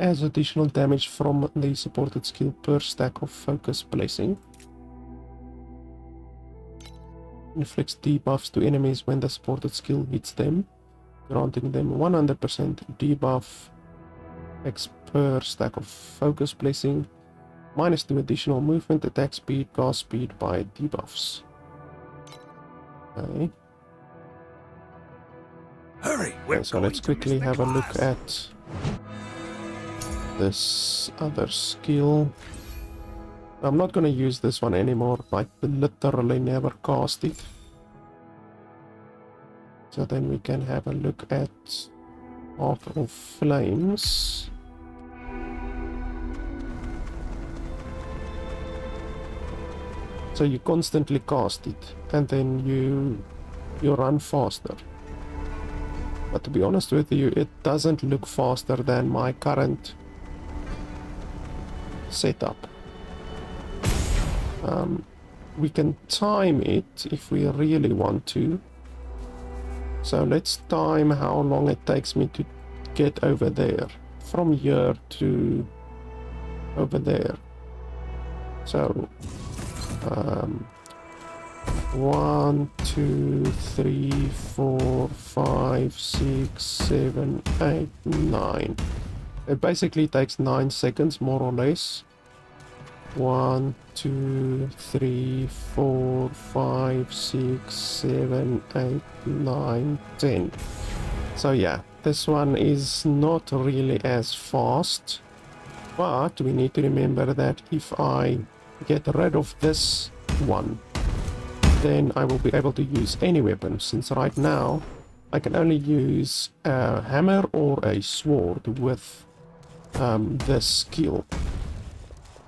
Adds additional damage from the supported skill per stack of focus blessing. Inflicts debuffs to enemies when the supported skill hits them, granting them 100% debuff X per stack of focus blessing, -2 additional movement, attack speed, cast speed by debuffs. Okay. Hurry! So let's quickly have a look at this other skill. I'm not going to use this one anymore. I literally never cast it. So then we can have a look at Path of Flames. So you constantly cast it and then you run faster. But to be honest with you, it doesn't look faster than my current setup. We can time it if we really want to. So let's time how long it takes me to get over there. From here to over there. So 1, 2, 3, 4, 5, 6, 7, 8, 9. It basically takes 9 seconds, more or less. 1, 2, 3, 4, 5, 6, 7, 8, 9, 10. So yeah, this one is not really as fast. But we need to remember that if I get rid of this one, then I will be able to use any weapon, since right now I can only use a hammer or a sword with this skill.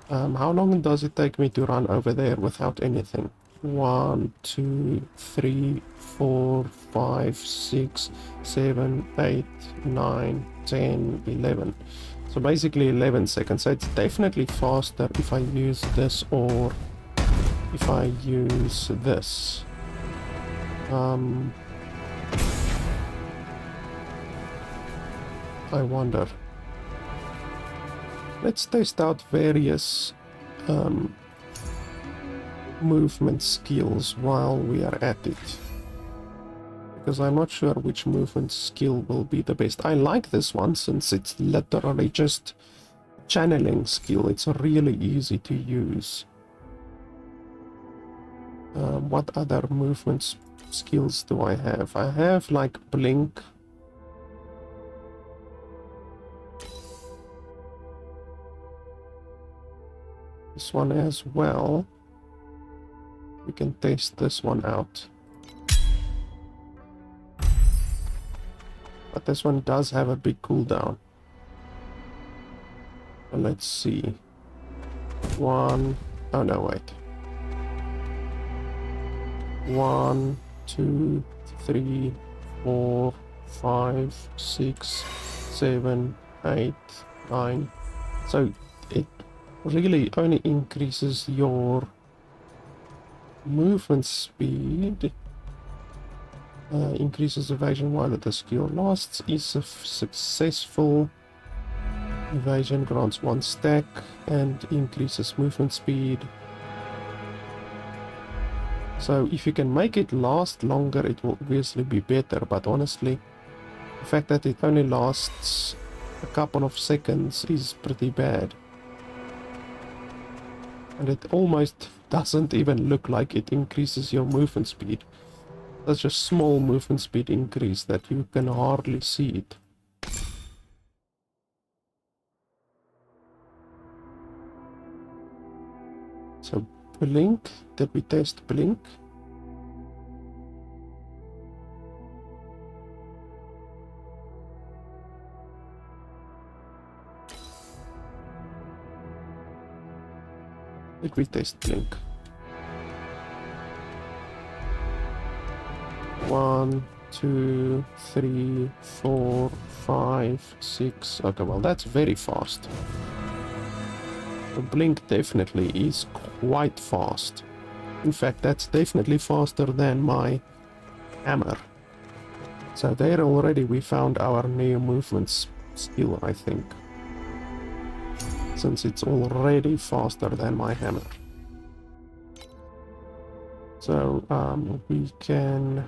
How long does it take me to run over there without anything? 1, 2, 3, 4, 5, 6, 7, 8, 9, 10, 11. So basically 11 seconds. So it's definitely faster if I use this or if I use this. I wonder. Let's test out various movement skills while we are at it. Because I'm not sure which movement skill will be the best. I like this one since it's literally just channeling skill. It's really easy to use. What other movement skills do I have? I have like blink. This one as well. We can test this one out. But this one does have a big cooldown. So let's see. Oh no, wait. 1, 2, 3, 4, 5, 6, 7, 8, 9. So it really only increases your movement speed. Increases evasion while the skill lasts. Is a successful evasion, grants 1 stack and increases movement speed. So if you can make it last longer, it will obviously be better, but honestly, the fact that it only lasts a couple of seconds is pretty bad. And it almost doesn't even look like it increases your movement speed. Such a small movement speed increase that you can hardly see it. So blink, did we test blink? Did we test blink? 1, 2, 3, 4, 5, 6. Okay, well that's very fast. The blink definitely is quite fast. In fact, that's definitely faster than my hammer. So there already we found our new movement skill, I think. Since it's already faster than my hammer. So we can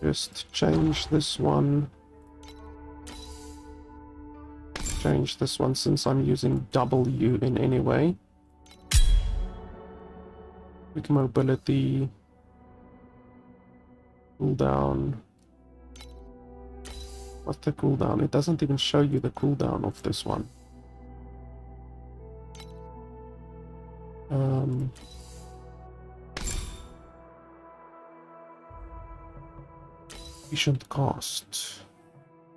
just change this one. Change this one since I'm using W in any way. Quick mobility. Cooldown. What's the cooldown? It doesn't even show you the cooldown of this one. Efficient cost.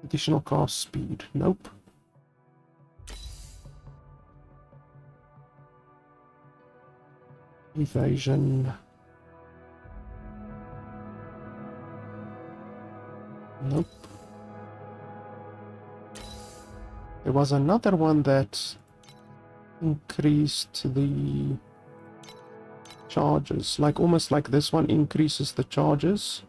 Additional cast speed. Nope. Evasion. Nope. There was another one that increased the charges. Like almost like this one increases the charges.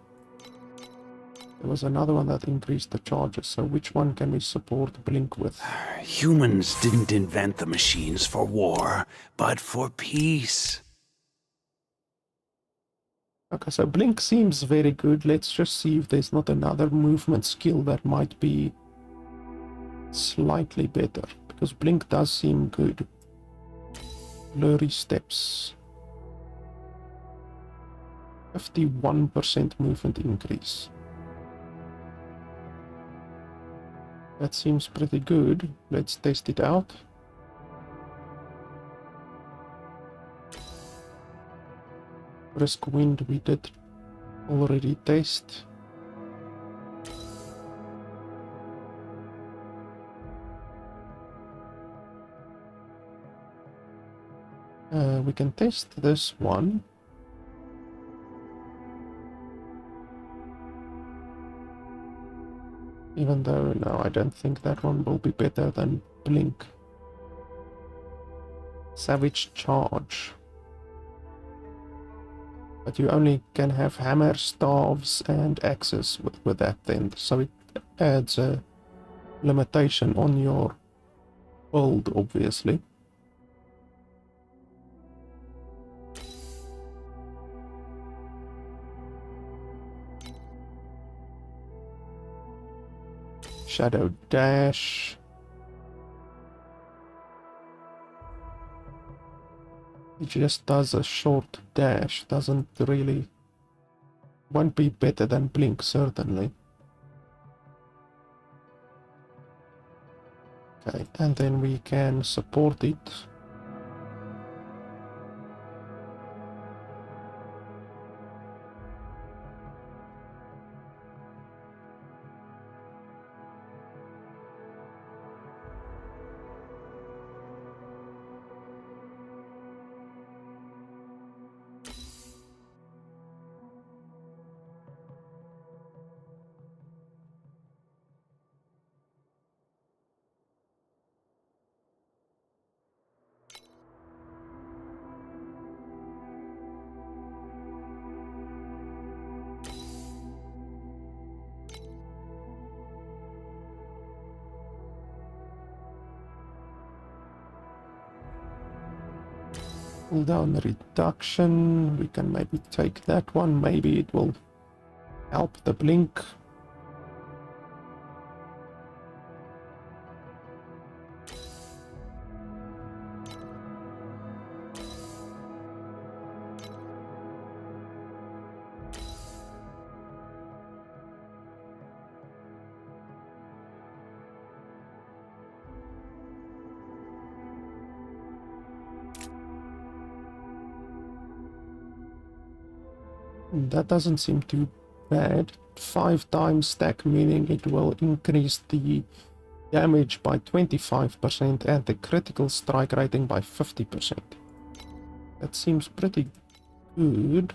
There was another one that increased the charges. So which one can we support blink with? Humans didn't invent the machines for war, but for peace. Okay, so blink seems very good. Let's just see if there's not another movement skill that might be slightly better. Because blink does seem good. Blurry steps. 51% movement increase. That seems pretty good. Let's test it out. Brisk wind we did already test. We can test this one. Even though, no, I don't think that one will be better than blink. Savage charge. But you only can have hammer, staves, and axes with that then. So it adds a limitation on your build, obviously. Shadow dash. It just does a short dash, doesn't really... Won't be better than blink, certainly. Okay, and then we can support it. Cooldown reduction. We can maybe take that one. Maybe it will help the blink. That doesn't seem too bad. 5 times stack, meaning it will increase the damage by 25% and the critical strike rating by 50%. That seems pretty good.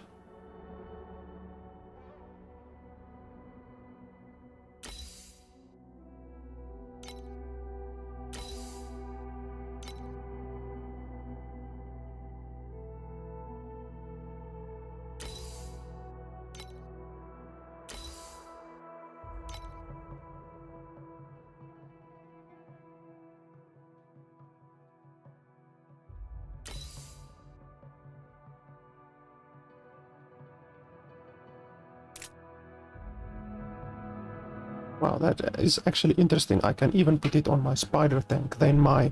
Wow, that is actually interesting. I can even put it on my spider tank. Then my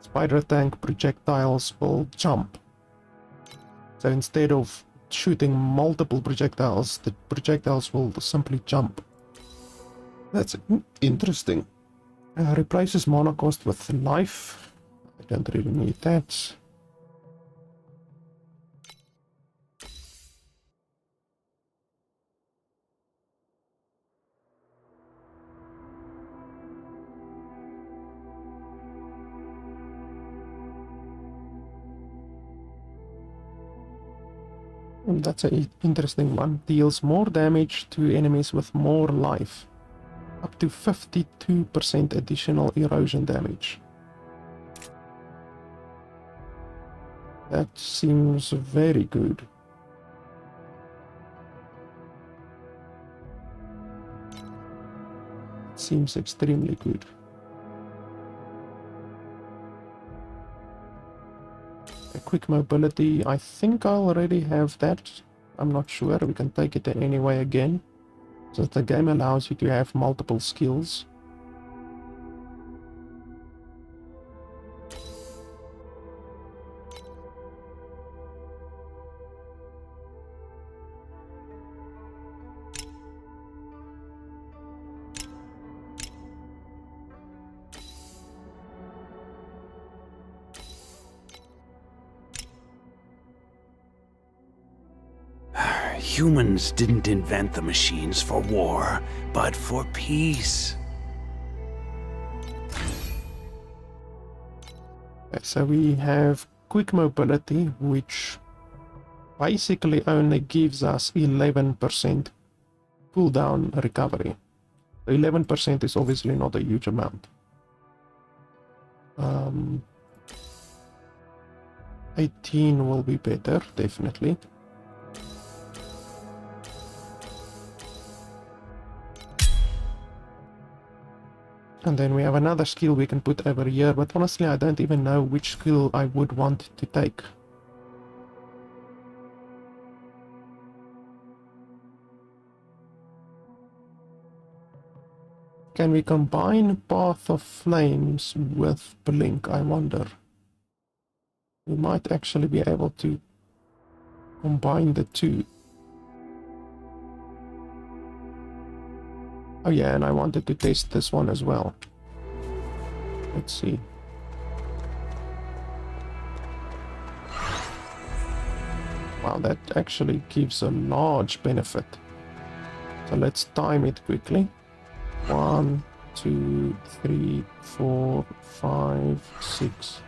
spider tank projectiles will jump. So instead of shooting multiple projectiles, the projectiles will simply jump. That's interesting. Replaces mana cost with life. I don't really need that. That's an interesting one. Deals more damage to enemies with more life. Up to 52% additional erosion damage. That seems very good. It seems extremely good. A quick mobility, I think I already have that. I'm not sure, we can take it anyway again. So the game allows you to have multiple skills. Humans didn't invent the machines for war, but for peace. So we have quick mobility, which basically only gives us 11% cooldown recovery. 11% is obviously not a huge amount. 18 will be better, definitely. And then we have another skill we can put over here, but honestly I don't even know which skill I would want to take. Can we combine Path of Flames with Blink, I wonder? We might actually be able to combine the two. Oh yeah, and I wanted to test this one as well. Let's see. Wow, that actually gives a large benefit. So let's time it quickly. 1, 2, 3, 4, 5, 6.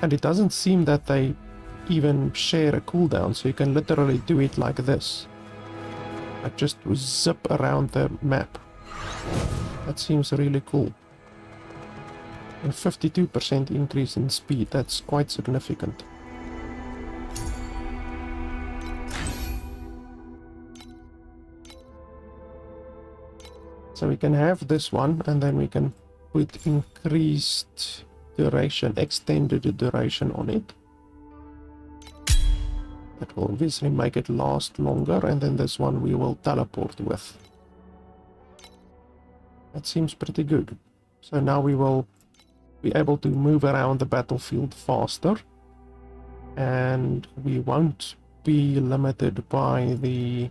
And it doesn't seem that they even share a cooldown, so you can literally do it like this. Like just zip around the map. That seems really cool. A 52% increase in speed, that's quite significant. So we can have this one, and then we can put increased duration, extended duration on it. That will obviously make it last longer, and then this one we will teleport with. That seems pretty good. So now we will be able to move around the battlefield faster, and we won't be limited by the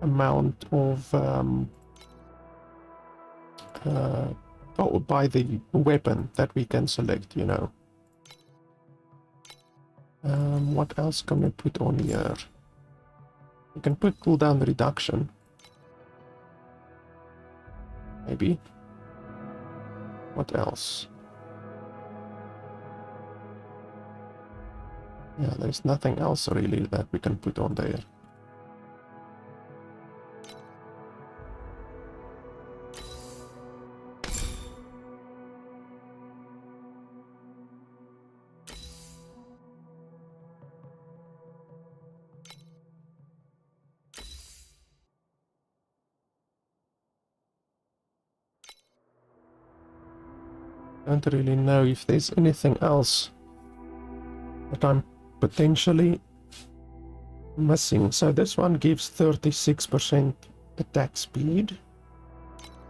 amount of by the weapon that we can select, you know. What else can we put on here? We can put cooldown reduction. Maybe. What else? Yeah, there's nothing else really that we can put on there. Don't really know if there's anything else that I'm potentially missing. So this one gives 36% attack speed.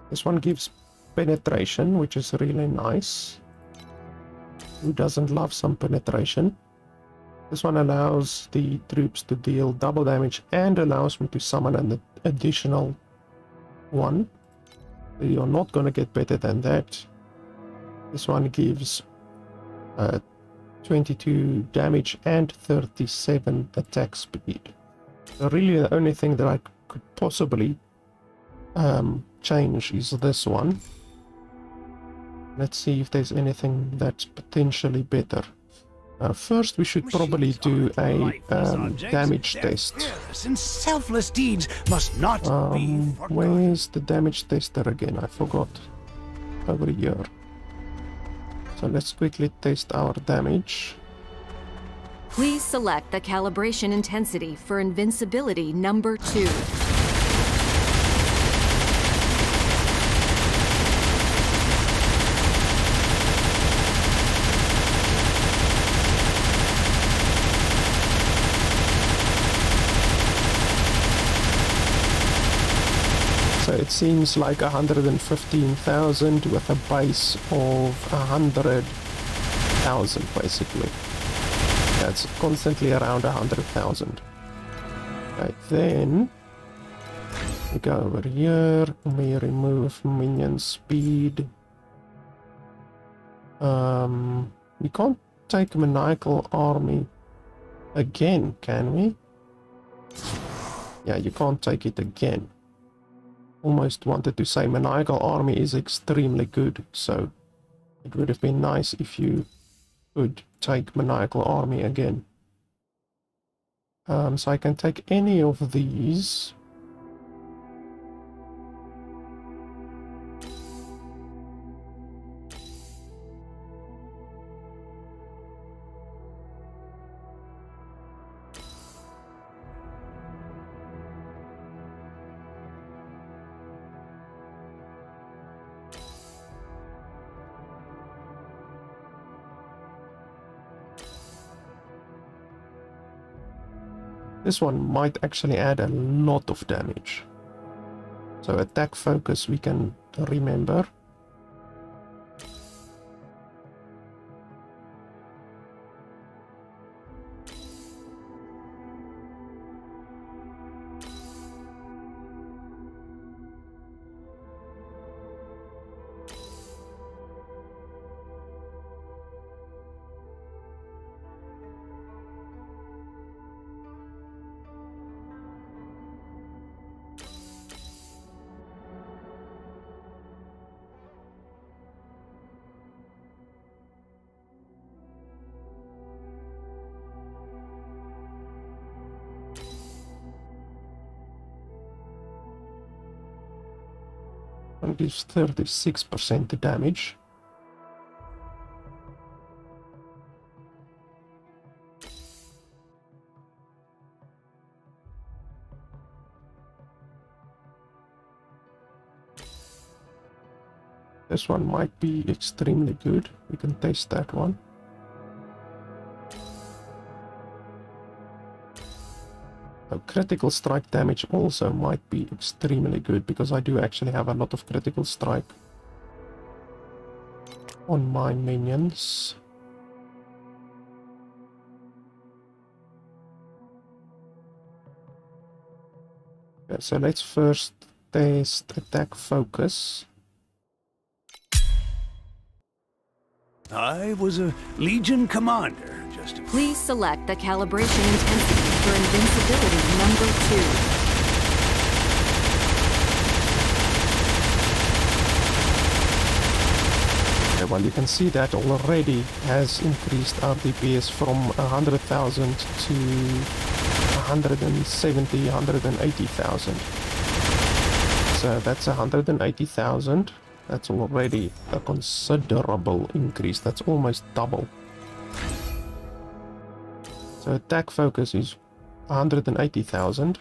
This one gives penetration, which is really nice. Who doesn't love some penetration? This one allows the troops to deal double damage and allows me to summon an additional one. You're not going to get better than that. This one gives 22 damage and 37 attack speed. So really the only thing that I could possibly change is this one. Let's see if there's anything that's potentially better. First we should probably do a damage test. And selfless deeds must not be forgotten. Where's the damage tester again? I forgot. Over here. So let's quickly test our damage. Please select the calibration intensity for invincibility number 2. So it seems like 115,000 with a base of 100,000 basically. That's constantly around 100,000. Okay, then we go over here, we remove minion speed. We can't take Maniacal Army again, can we? Yeah, you can't take it again. Almost wanted to say Maniacal Army is extremely good, so it would have been nice if you could take Maniacal Army again. So I can take any of these. This one might actually add a lot of damage. So attack focus we can remember. And gives 36% damage. This one might be extremely good. We can test that one. Critical strike damage also might be extremely good, because I do actually have a lot of critical strike on my minions. Okay, so let's first test attack focus. I was a Legion commander. Just a... Please select the calibration intensity for invincibility number 2. Well, you can see that already has increased our DPS from 100,000 to 170, 180,000. So that's 180,000. That's already a considerable increase. That's almost double. So attack focus is 180,000.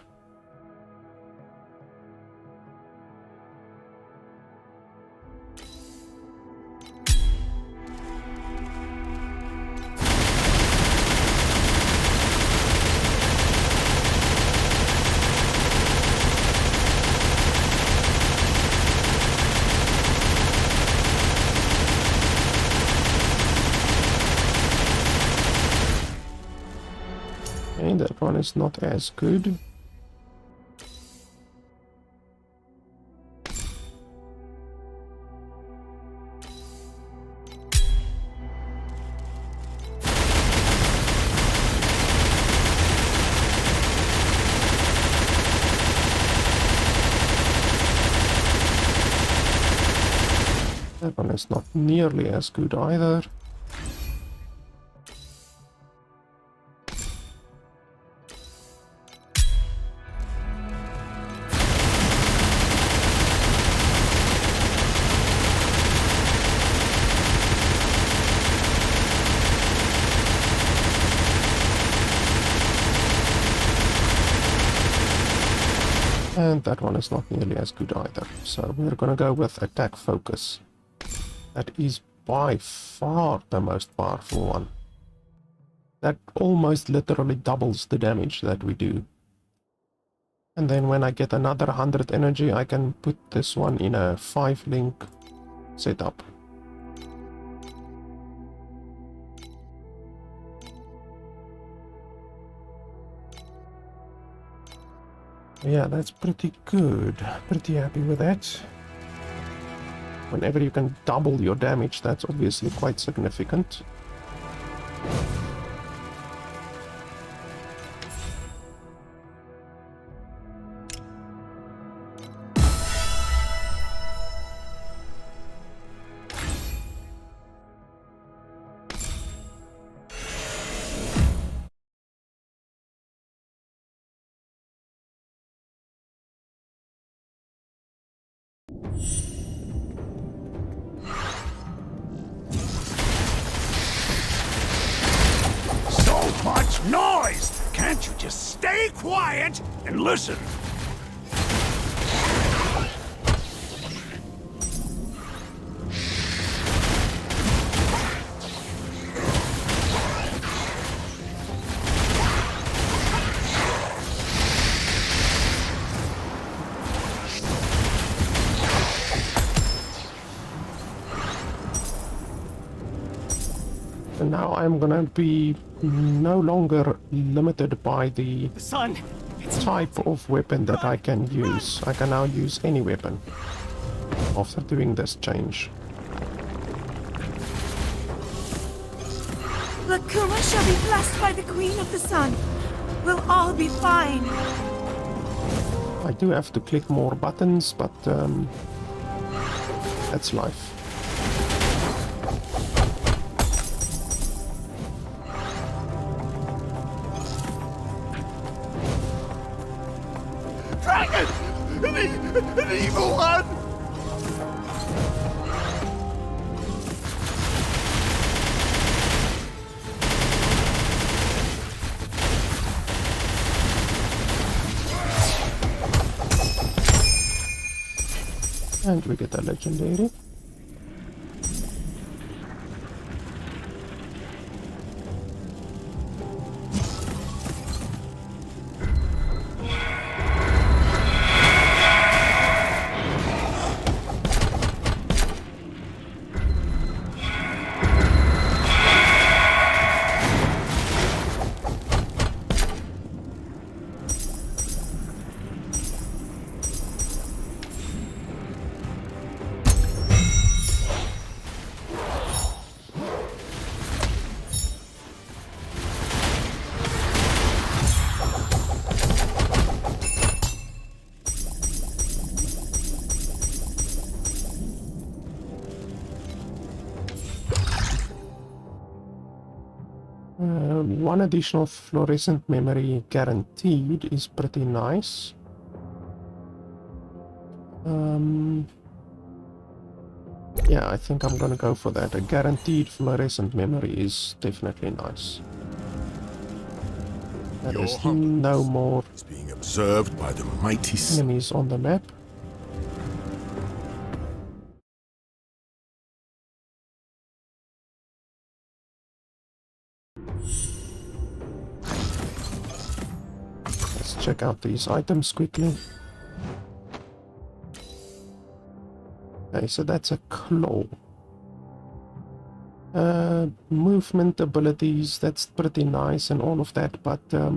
That one is not as good. That one is not nearly as good either. And that one is not nearly as good either. So we're gonna go with attack focus. That is by far the most powerful one. That almost literally doubles the damage that we do. And then when I get another 100 energy, I can put this one in a 5-link setup. Yeah, that's pretty good. Pretty happy with that. Whenever you can double your damage, that's obviously quite significant. Much noise! Can't you just stay quiet and listen? And now I'm gonna be no longer limited by the Sun, type of weapon that I can use. I can now use any weapon after doing this change. Lakuma shall be blessed by the Queen of the Sun. We'll all be fine. I do have to click more buttons, but that's life. Dragon! An evil one! And we get a legendary. One additional fluorescent memory guaranteed is pretty nice. Yeah, I think I'm gonna go for that. A guaranteed fluorescent memory is definitely nice. There's no more is being observed by the mighty enemies on the map. Let's check out these items quickly. Okay, so that's a claw. Movement abilities, that's pretty nice and all of that, but I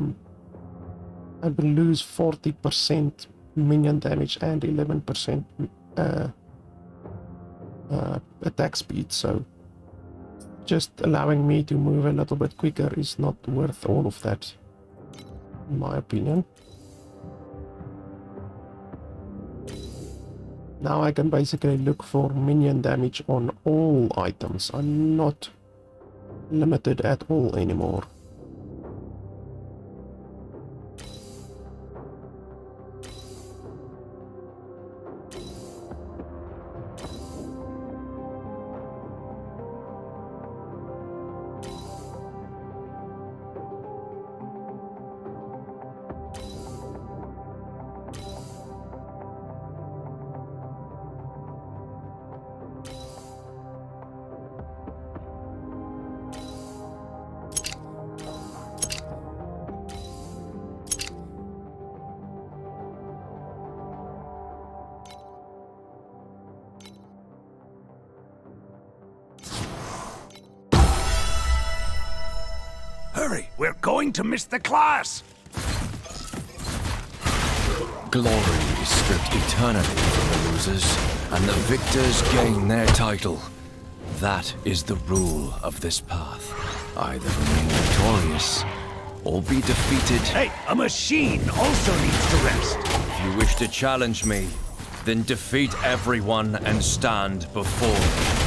will lose 40% minion damage and 11% attack speed, so just allowing me to move a little bit quicker is not worth all of that, in my opinion. Now I can basically look for minion damage on all items. I'm not limited at all anymore. Hurry, we're going to miss the class! Glory is stripped eternally from the losers, and the victors gain their title. That is the rule of this path. Either remain victorious, or be defeated. Hey, a machine also needs to rest. If you wish to challenge me, then defeat everyone and stand before me.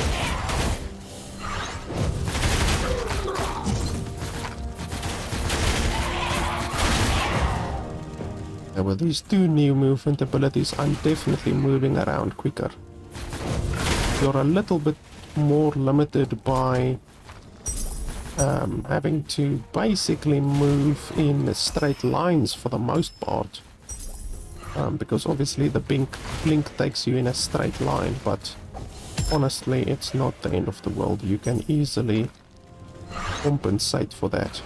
With these two new movement abilities, I'm definitely moving around quicker. You're a little bit more limited by having to basically move in straight lines for the most part. Because obviously the blink takes you in a straight line, but honestly it's not the end of the world. You can easily compensate for that.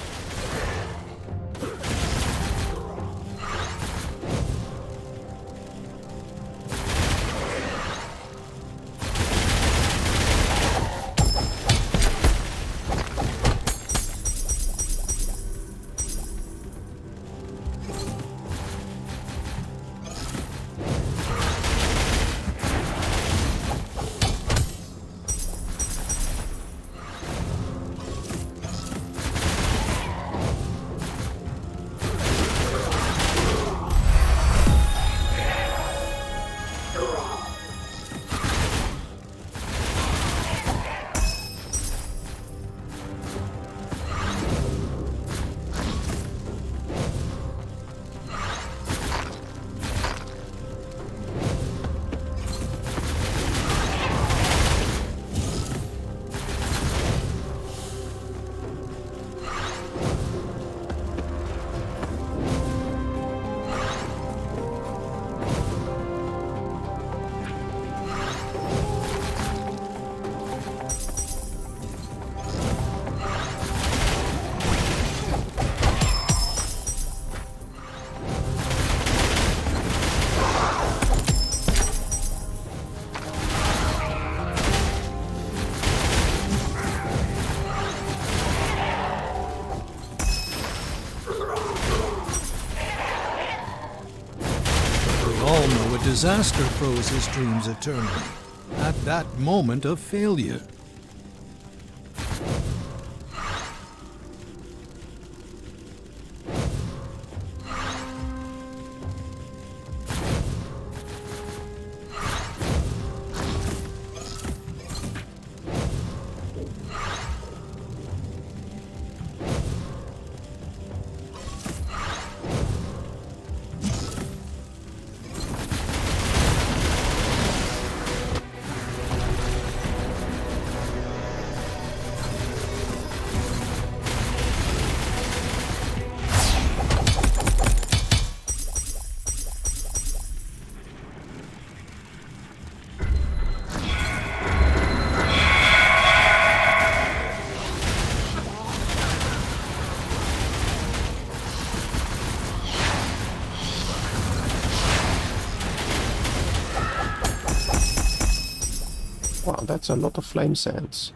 Disaster froze his dreams eternally at that moment of failure. that's a lot of flame sands.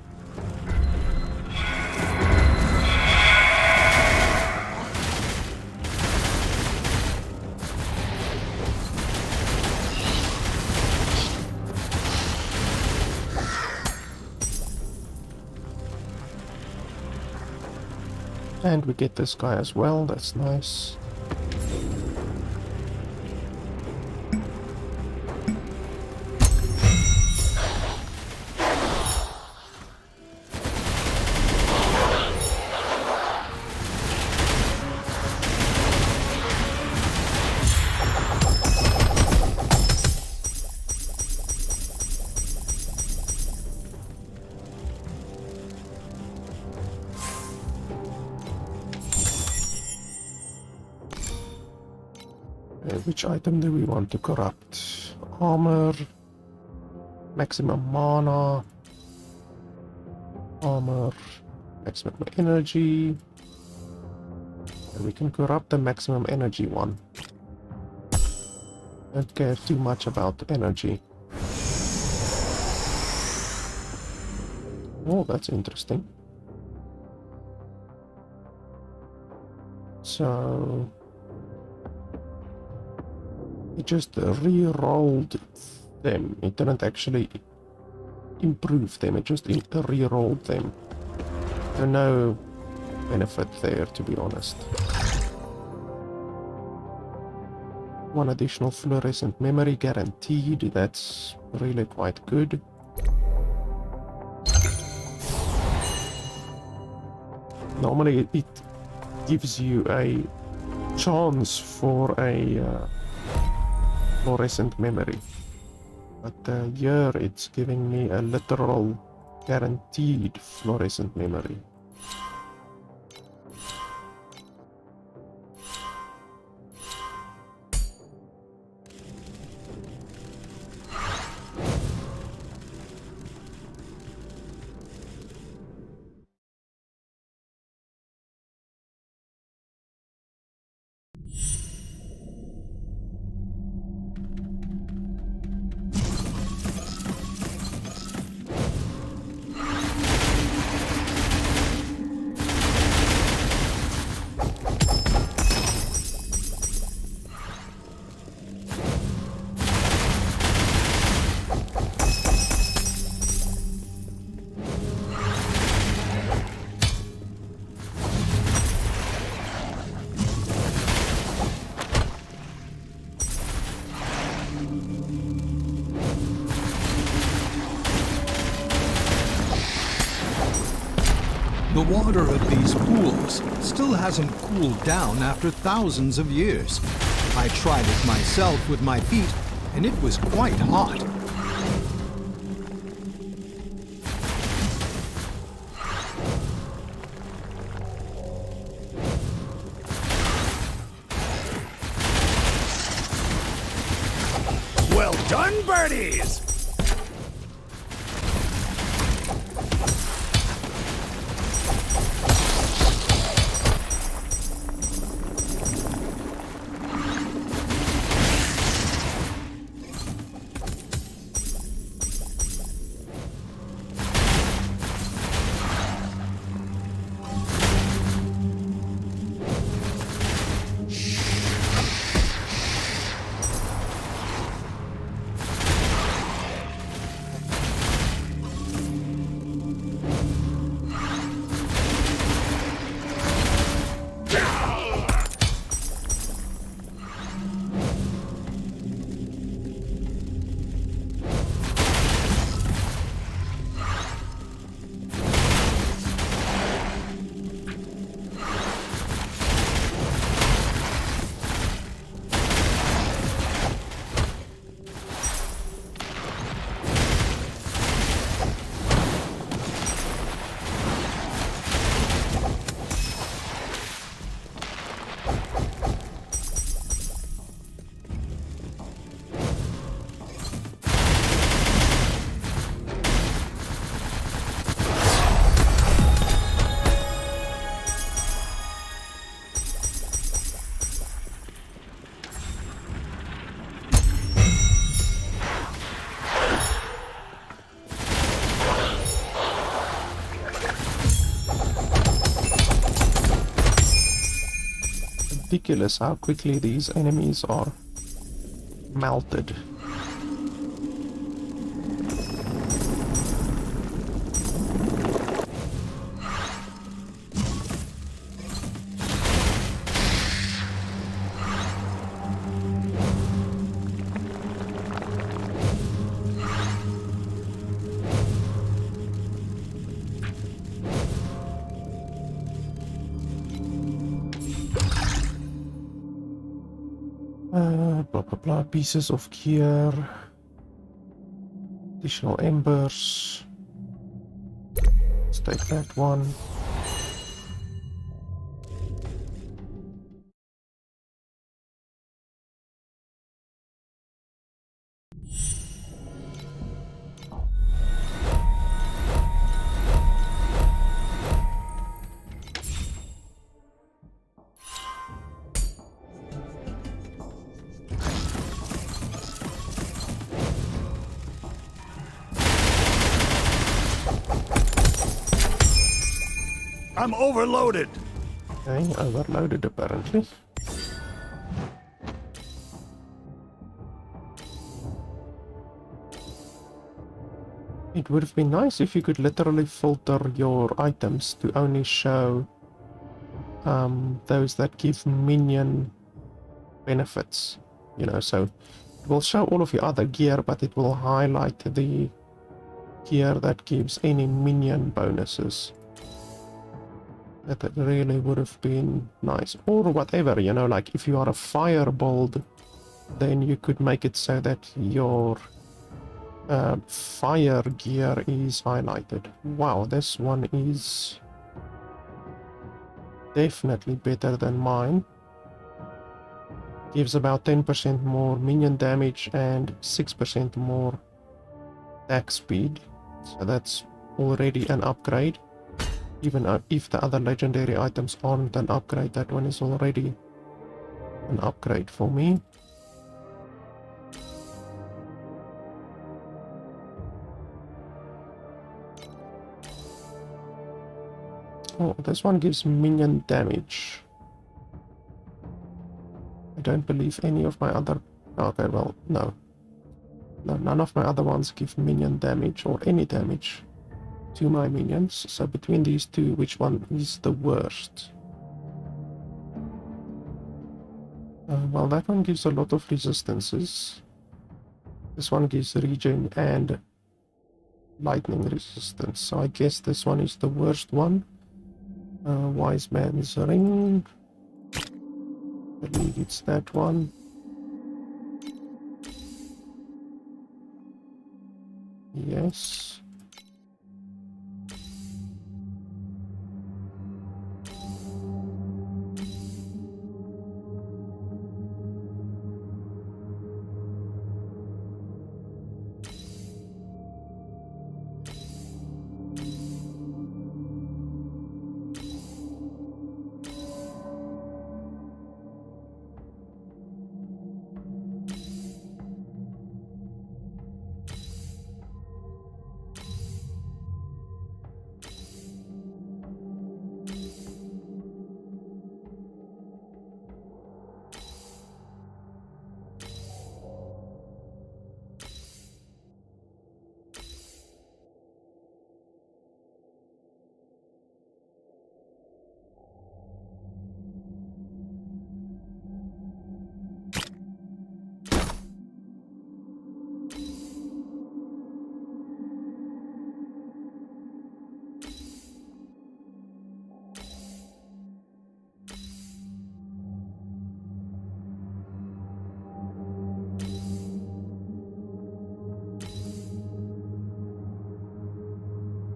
And we get this guy as well, that's nice. Which item do we want to corrupt? Armor, maximum mana, armor, maximum energy. And we can corrupt the maximum energy one. Don't care too much about energy. Oh, that's interesting. So it just re-rolled them. It didn't actually improve them, it just re-rolled them. So no benefit there, to be honest. One additional fluorescent memory guaranteed, that's really quite good. Normally it gives you a chance for a fluorescent memory, but here it's giving me a literal guaranteed fluorescent memory. The water of these pools still hasn't cooled down after thousands of years. I tried it myself with my feet, and it was quite hot. Well done, birdies! ridiculous how quickly these enemies are melted. Blah blah blah, pieces of gear, additional embers. Let's take that one. I'm overloaded. Okay, overloaded apparently. It would have been nice if you could literally filter your items to only show those that give minion benefits. You know, so it will show all of your other gear, but it will highlight the gear that gives any minion bonuses. That really would have been nice. Or whatever, you know, like if you are a firebolt, then you could make it so that your fire gear is highlighted. Wow, this one is definitely better than mine. Gives about 10% more minion damage and 6% more attack speed. So that's already an upgrade. Even if the other legendary items aren't an upgrade, that one is already an upgrade for me. Oh, this one gives minion damage. I don't believe any of my other... Okay, well, no. No, none of my other ones give minion damage or any damage to my minions. So between these two, which one is the worst? Well, that one gives a lot of resistances. This one gives regen and lightning resistance. So I guess this one is the worst one. Wise Man's Ring. I believe it's that one. Yes.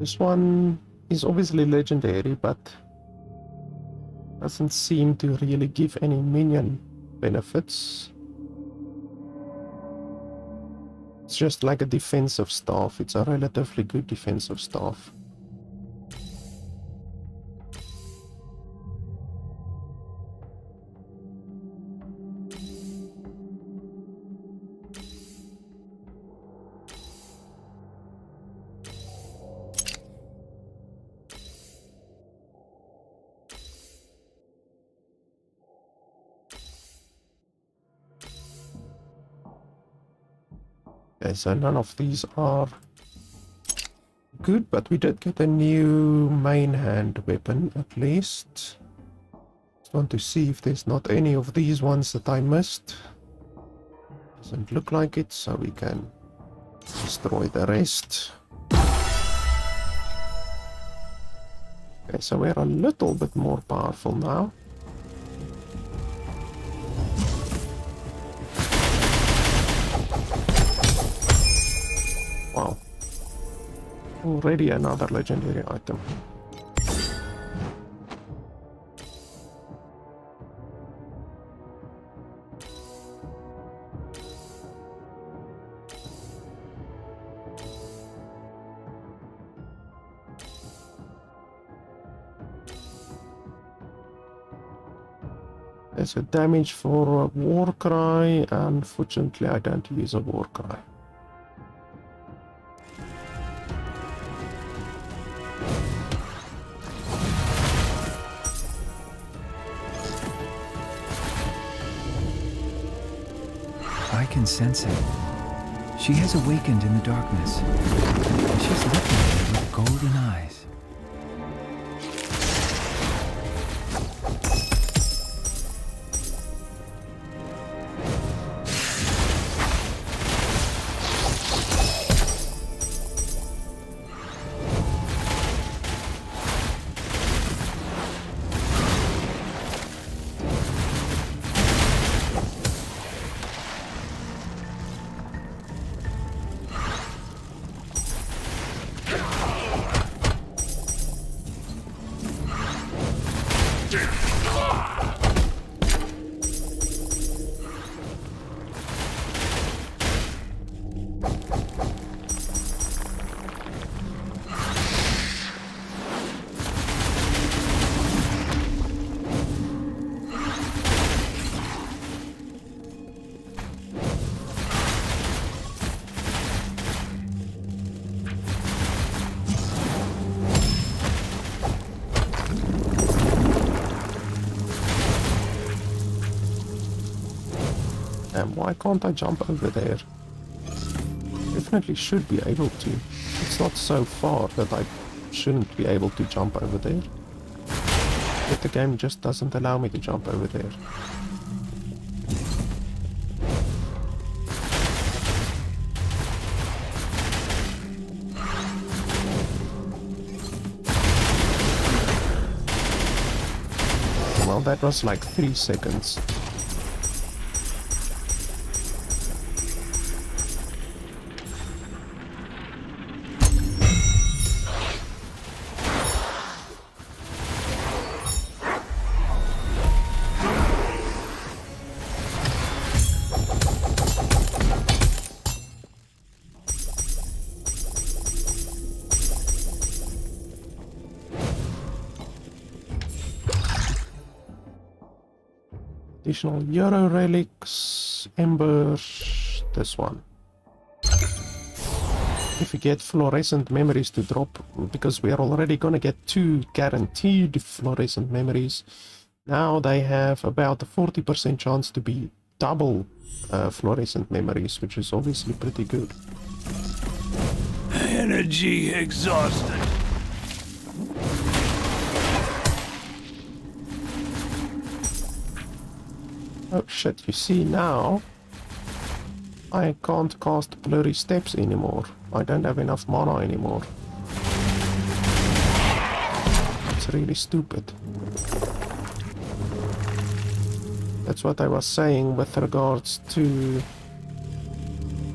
This one is obviously legendary, but doesn't seem to really give any minion benefits. It's just like a defensive staff. It's a relatively good defensive staff. Okay, so none of these are good, but we did get a new main hand weapon at least. Just want to see if there's not any of these ones that I missed. Doesn't look like it, so we can destroy the rest. Okay, so we're a little bit more powerful now. Wow. Already another legendary item. There's a damage for a war cry. Unfortunately, I don't use a war cry. I can sense it. She has awakened in the darkness. She's looking at me with golden eyes. Why can't I jump over there? Definitely should be able to. It's not so far that I shouldn't be able to jump over there. But the game just doesn't allow me to jump over there. Well, that was like 3 seconds. Additional Euro relics, embers, this one. If we get fluorescent memories to drop, because we are already gonna get 2 guaranteed fluorescent memories, now they have about a 40% chance to be double fluorescent memories, which is obviously pretty good. Energy exhausted. Oh shit, you see now, I can't cast Blurry Steps anymore. I don't have enough mana anymore. It's really stupid. That's what I was saying with regards to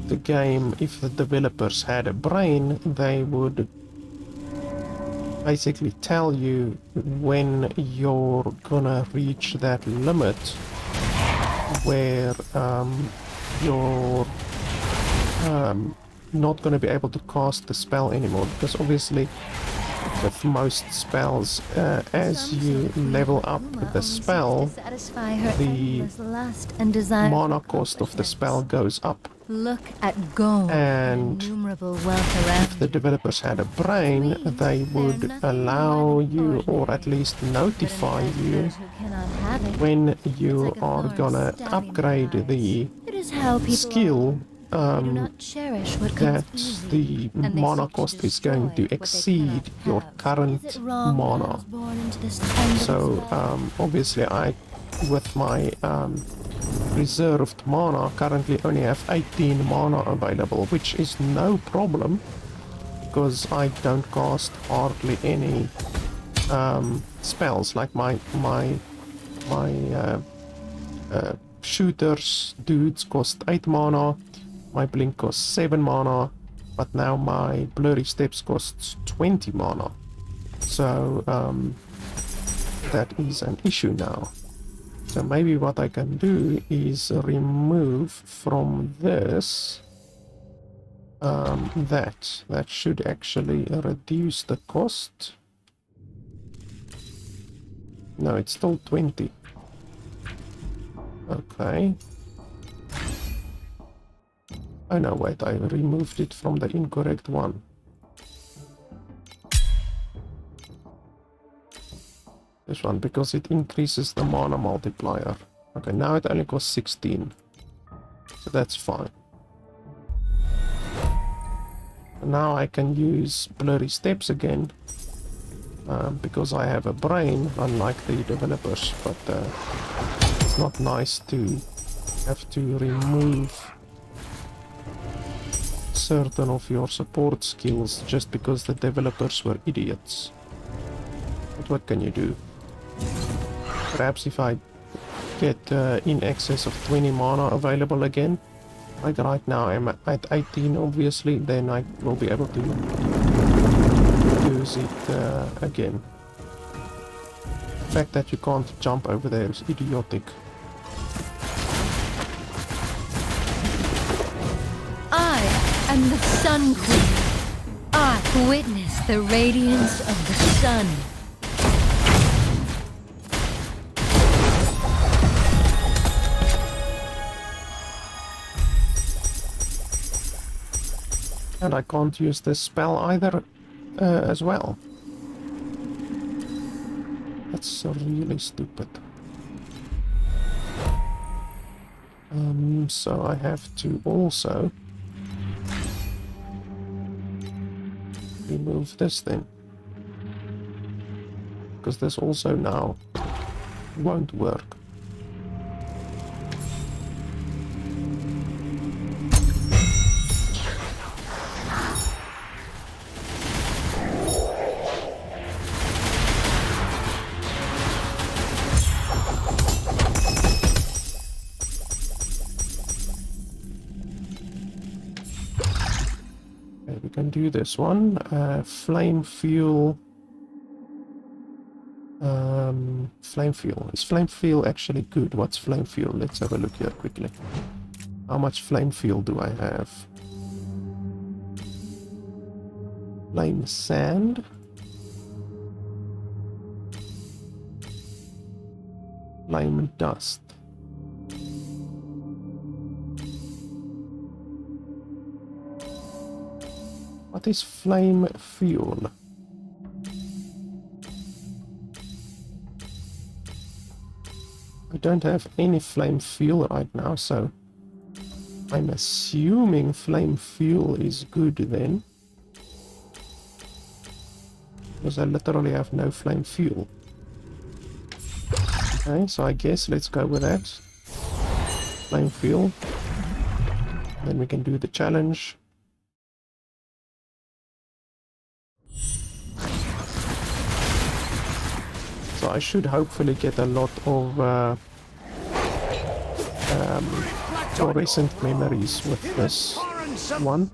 the game. If the developers had a brain, they would basically tell you when you're gonna reach that limit where you're not going to be able to cast the spell anymore, because obviously with most spells, as you level up the spell, the mana cost of the spell goes up. Look at gold And innumerable wealth around if the developers had a brain, they would allow you, or at least notify you, when you are gonna upgrade the skill They do not cherish what that comes easy, the and they mana seek to cost is going to destroy what they exceed cannot your have. current Is it wrong that I mana. was born into this tender So spell? obviously with my reserved mana, currently only have 18 mana available, which is no problem because I don't cast hardly any spells. Like my shooters dudes cost 8 mana, my blink costs 7 mana, but now my blurry steps costs 20 mana. So that is an issue now. So maybe what I can do is remove from this that should actually reduce the cost. No, it's still 20. Okay. Oh no, wait, I removed it from the incorrect one. This one, because it increases the mana multiplier. Okay, now it only costs 16. So that's fine. Now I can use blurry steps again. Because I have a brain, unlike the developers, but it's not nice to have to remove certain of your support skills just because the developers were idiots. But what can you do? Perhaps if I get in excess of 20 mana available again, like right now I'm at 18 obviously, then I will be able to use it again. The fact that you can't jump over there is idiotic. I am the Sun Queen. I witness the radiance of the sun. And I can't use this spell either as well. That's really stupid. So I have to also remove this then. Because this also now won't work. Do this one. Flame fuel. Flame fuel. Is flame fuel actually good? What's flame fuel? Let's have a look here quickly. How much flame fuel do I have? Flame sand. Flame dust. What is flame fuel? I don't have any flame fuel right now, so I'm assuming flame fuel is good then. Because I literally have no flame fuel. Okay, so I guess let's go with that. Flame fuel. Then we can do the challenge. So I should hopefully get a lot of fluorescent memories with this one.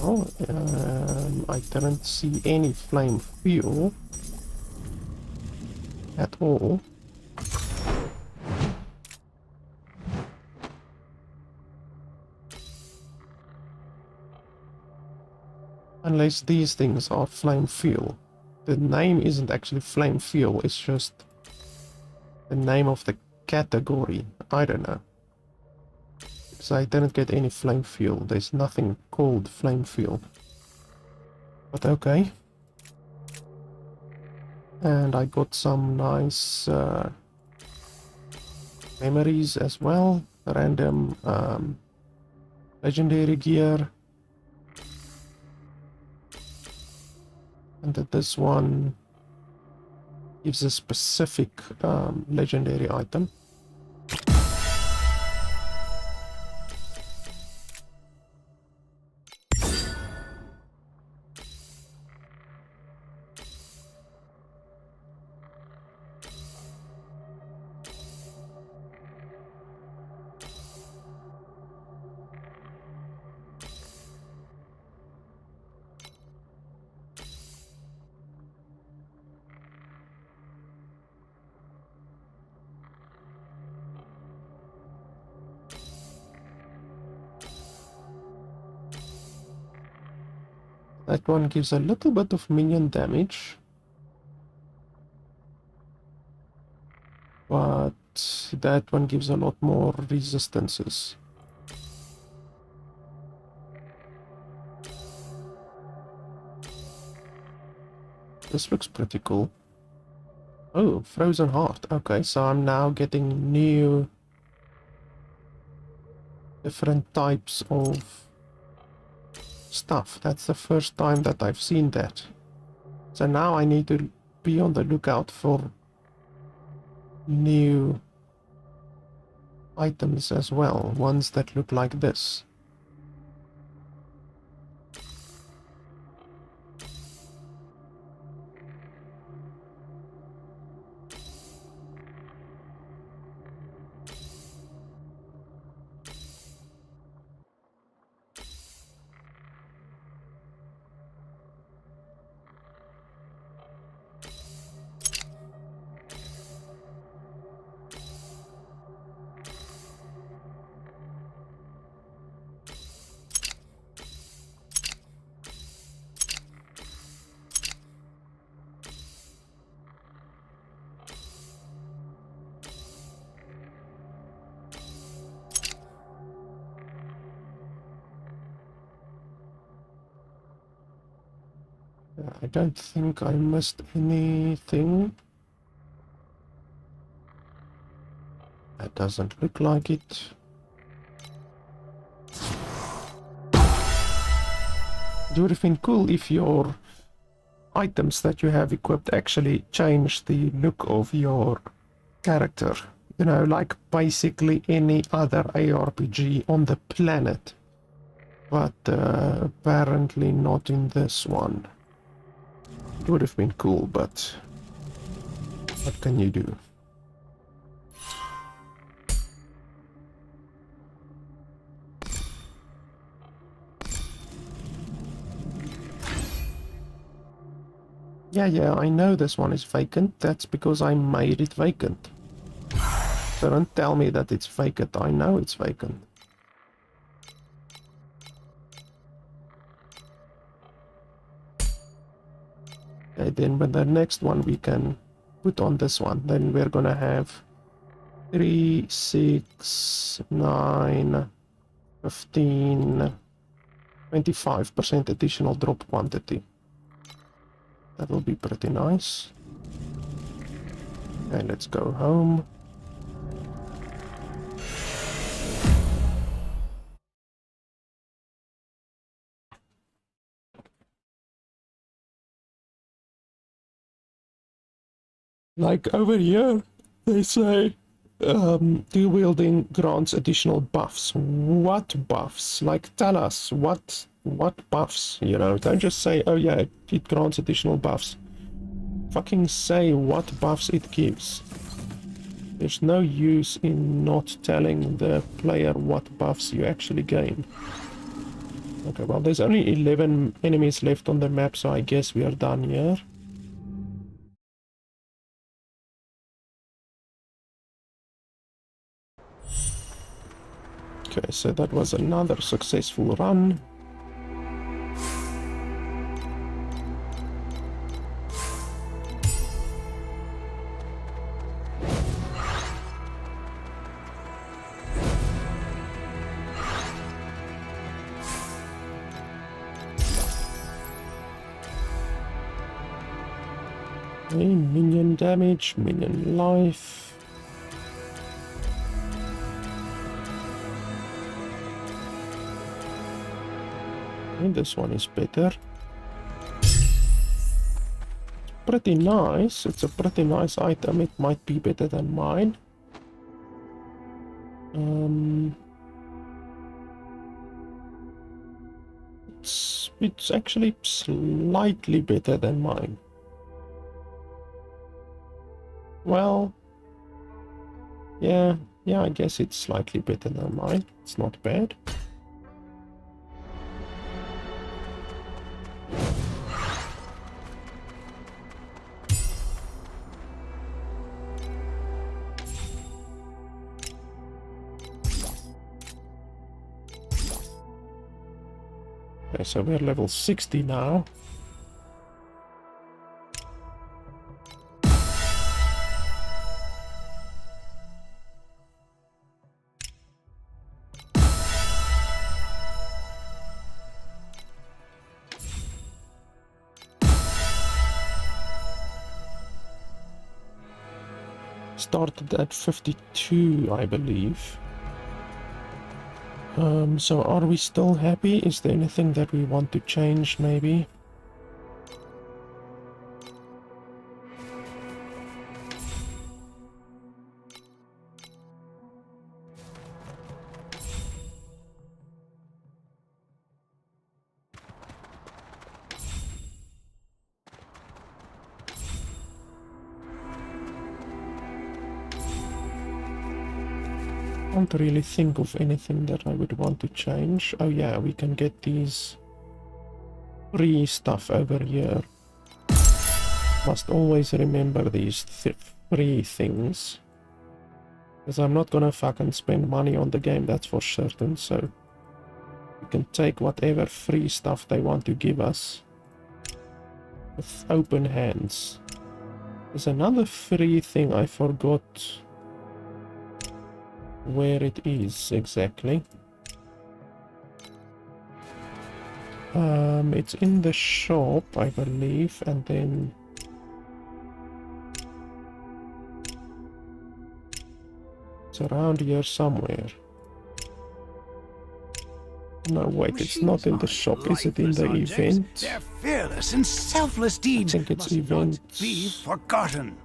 Oh, I didn't see any flame fuel at all. Unless these things are flame fuel. The name isn't actually flame fuel, it's just the name of the category. I don't know. So I didn't get any flame fuel. There's nothing called flame fuel. But okay. And I got some nice memories as well. Random legendary gear. And that this one gives a specific legendary item. That one gives a little bit of minion damage, but that one gives a lot more resistances. This looks pretty cool. Oh, Frozen Heart. Okay, so I'm now getting new different types of stuff. That's the first time that I've seen that. So now I need to be on the lookout for new items as well, ones that look like this. I don't think I missed anything. That doesn't look like it. It would have been cool if your items that you have equipped actually change the look of your character. You know, like basically any other ARPG on the planet. But apparently not in this one. It would have been cool, but what can you do? Yeah, I know this one is vacant. That's because I made it vacant. So don't tell me that it's vacant. I know it's vacant. Okay, then with the next one we can put on this one. Then we're gonna have 3, 6, 9, 15, 25% additional drop quantity. That will be pretty nice. Okay, let's go home. Like over here, they say dual wielding grants additional buffs. What buffs? Like, tell us what buffs, you know? Don't just say, oh yeah, it grants additional buffs. Fucking say what buffs it gives. There's no use in not telling the player what buffs you actually gain. Okay, well, there's only 11 enemies left on the map, so I guess we are done here. Okay, so that was another successful run. Okay, minion damage, minion life. And this one is better. Pretty nice. It's a pretty nice item. It might be better than mine. It's actually slightly better than mine. Well, yeah, I guess it's slightly better than mine. It's not bad. Okay, so we're level 60 now. Started at 52, I believe. So are we still happy? Is there anything that we want to change, maybe? Can't really think of anything that I would want to change. Oh yeah, we can get these free stuff over here. Must always remember these free things, because I'm not gonna fucking spend money on the game, that's for certain. So we can take whatever free stuff they want to give us with open hands. There's another free thing I forgot where it is exactly. It's in the shop, I believe, and then it's around here somewhere. No, wait, it's not in the shop. Is it in the event? Their fearless and selfless deeds I think it's must not events. be forgotten.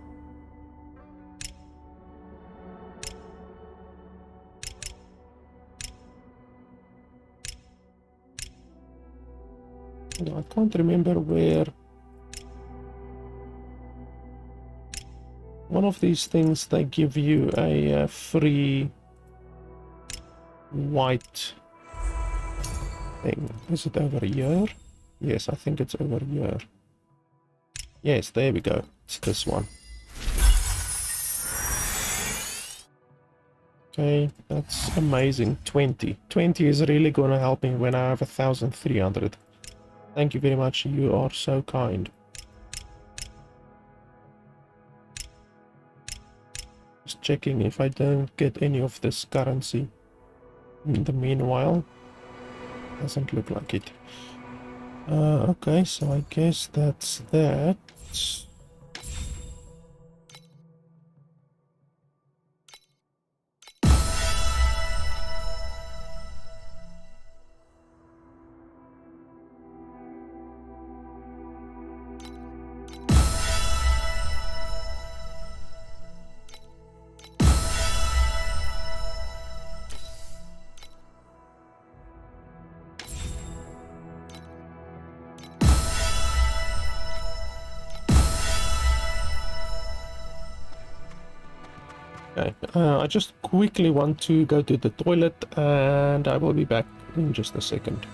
No, I can't remember where. One of these things, they give you a free white thing. Is it over here? Yes, I think it's over here. Yes, there we go. It's this one. Okay, that's amazing. 20. 20 is really gonna help me when I have 1,300. Thank you very much. You are so kind. Just checking if I don't get any of this currency in the meanwhile. Doesn't look like it. Okay, so I guess that's that. Okay, I just quickly want to go to the toilet and I will be back in just a second.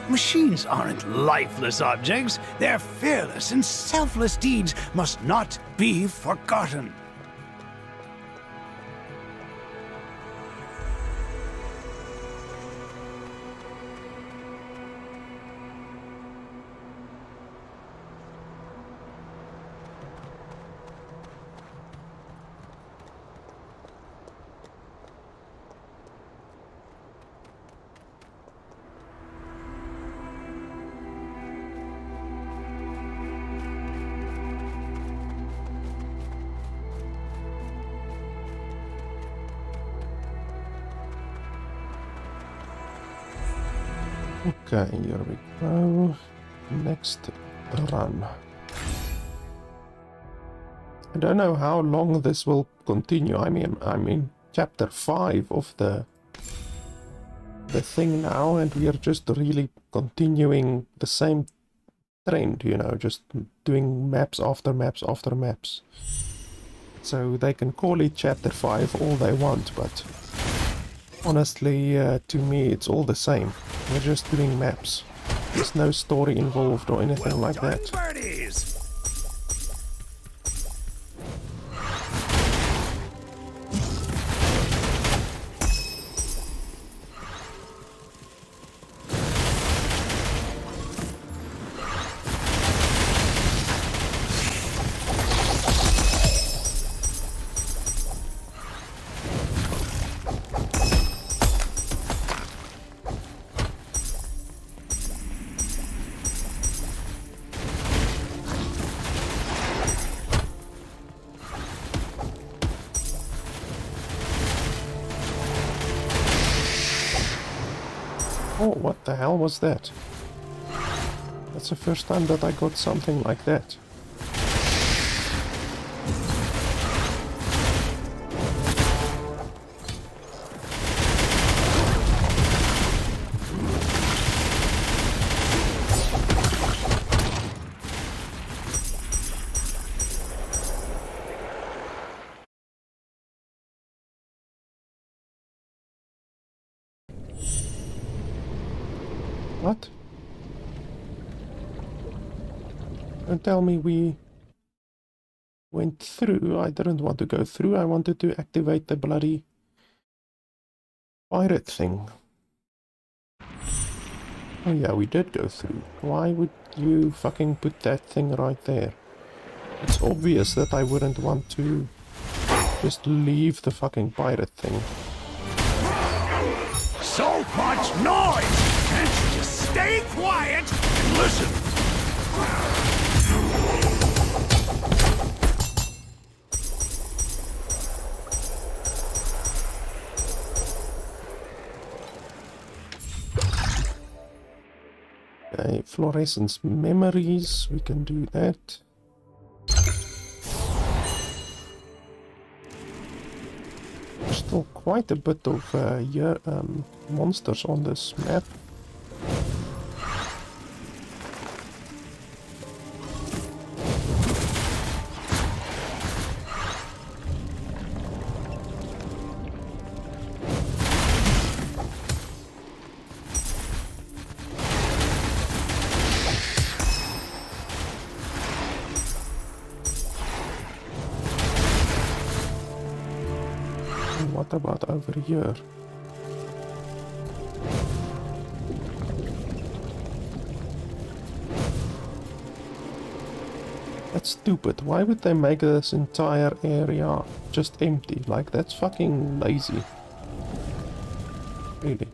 Machines aren't lifeless objects. Their fearless and selfless deeds must not be forgotten. Okay, here we go. Next run. I don't know how long this will continue. I'm in chapter 5 of the thing now, and we are just really continuing the same trend, you know, just doing maps after maps after maps. So they can call it chapter 5 all they want, but honestly, to me, it's all the same. We're just doing maps. There's no story involved or anything like that. Birdies! Oh, what the hell was that? That's the first time that I got something like that. What? Don't tell me we went through. I didn't want to go through. I wanted to activate the bloody pirate thing. Oh yeah, we did go through. Why would you fucking put that thing right there? It's obvious that I wouldn't want to just leave the fucking pirate thing. So much noise! Can't you just stay quiet and listen? Okay, fluorescence memories, we can do that. Still quite a bit of monsters on this map. What about over here? That's stupid. Why would they make this entire area just empty? Like, that's fucking lazy. Really.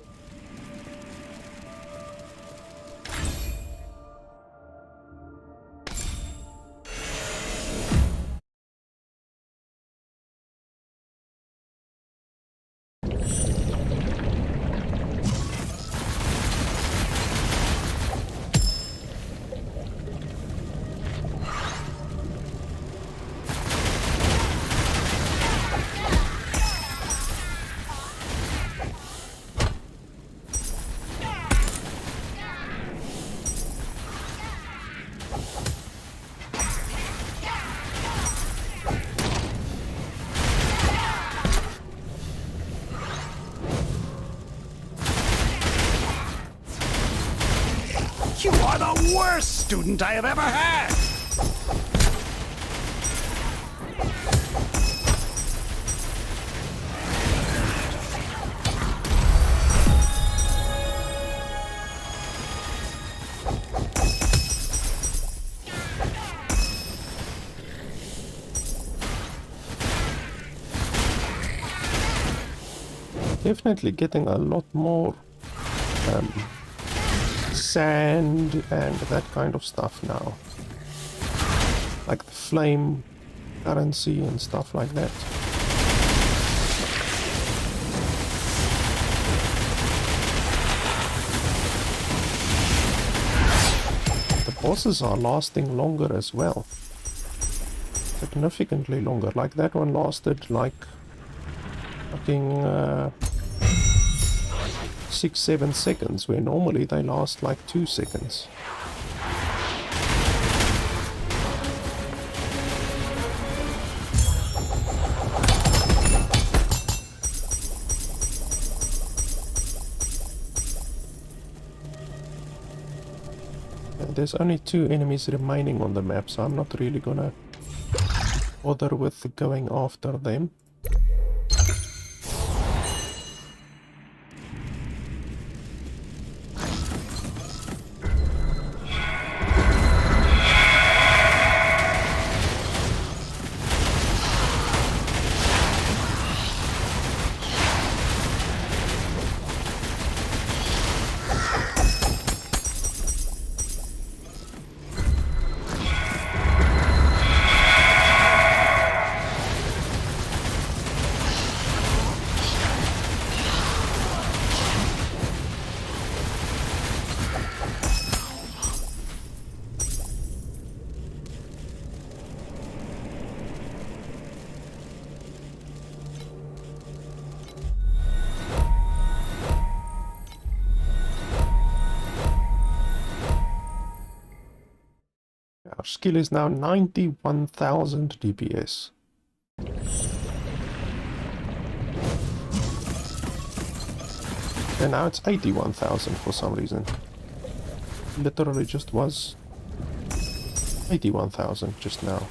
You are the worst student I have ever had! Definitely getting a lot more sand and that kind of stuff now. Like the flame currency and stuff like that. The bosses are lasting longer as well. Significantly longer. Like that one lasted like fucking 6-7 seconds, where normally they last like 2 seconds. And there's only 2 enemies remaining on the map, so I'm not really gonna bother with going after them. Our skill is now 91,000 DPS. And now it's 81,000 for some reason. Literally just was 81,000 just now.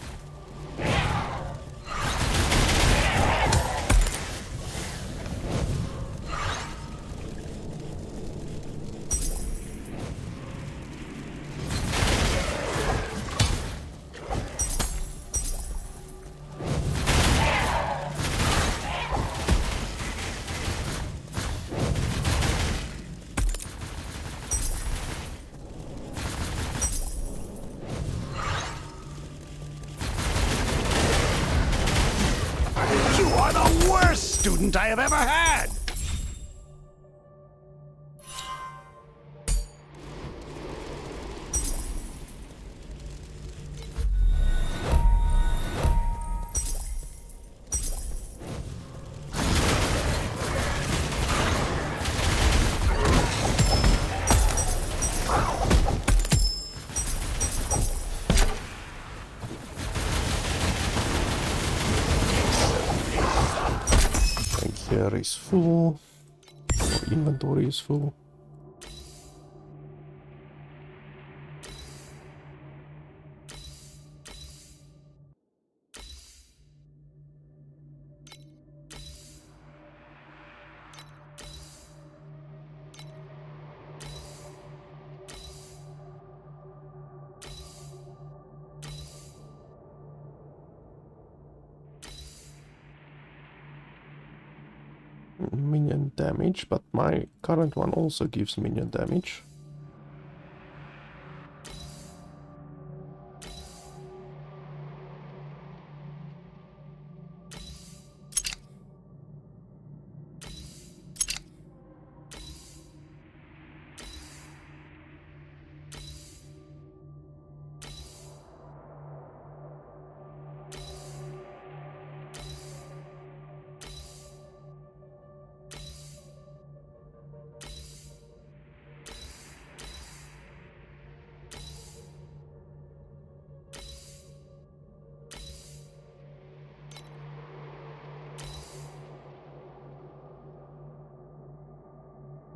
Student I have ever had! Here is full. Our inventory is full. Minion damage, but my current one also gives minion damage.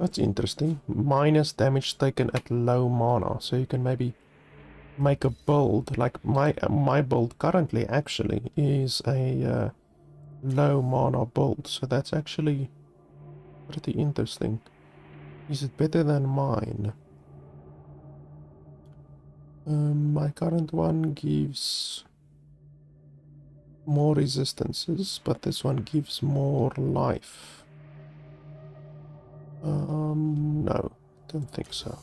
That's interesting. Minus damage taken at low mana. So you can maybe make a build. Like my build currently actually is a low mana build. So that's actually pretty interesting. Is it better than mine? My current one gives more resistances, but this one gives more life. No, don't think so.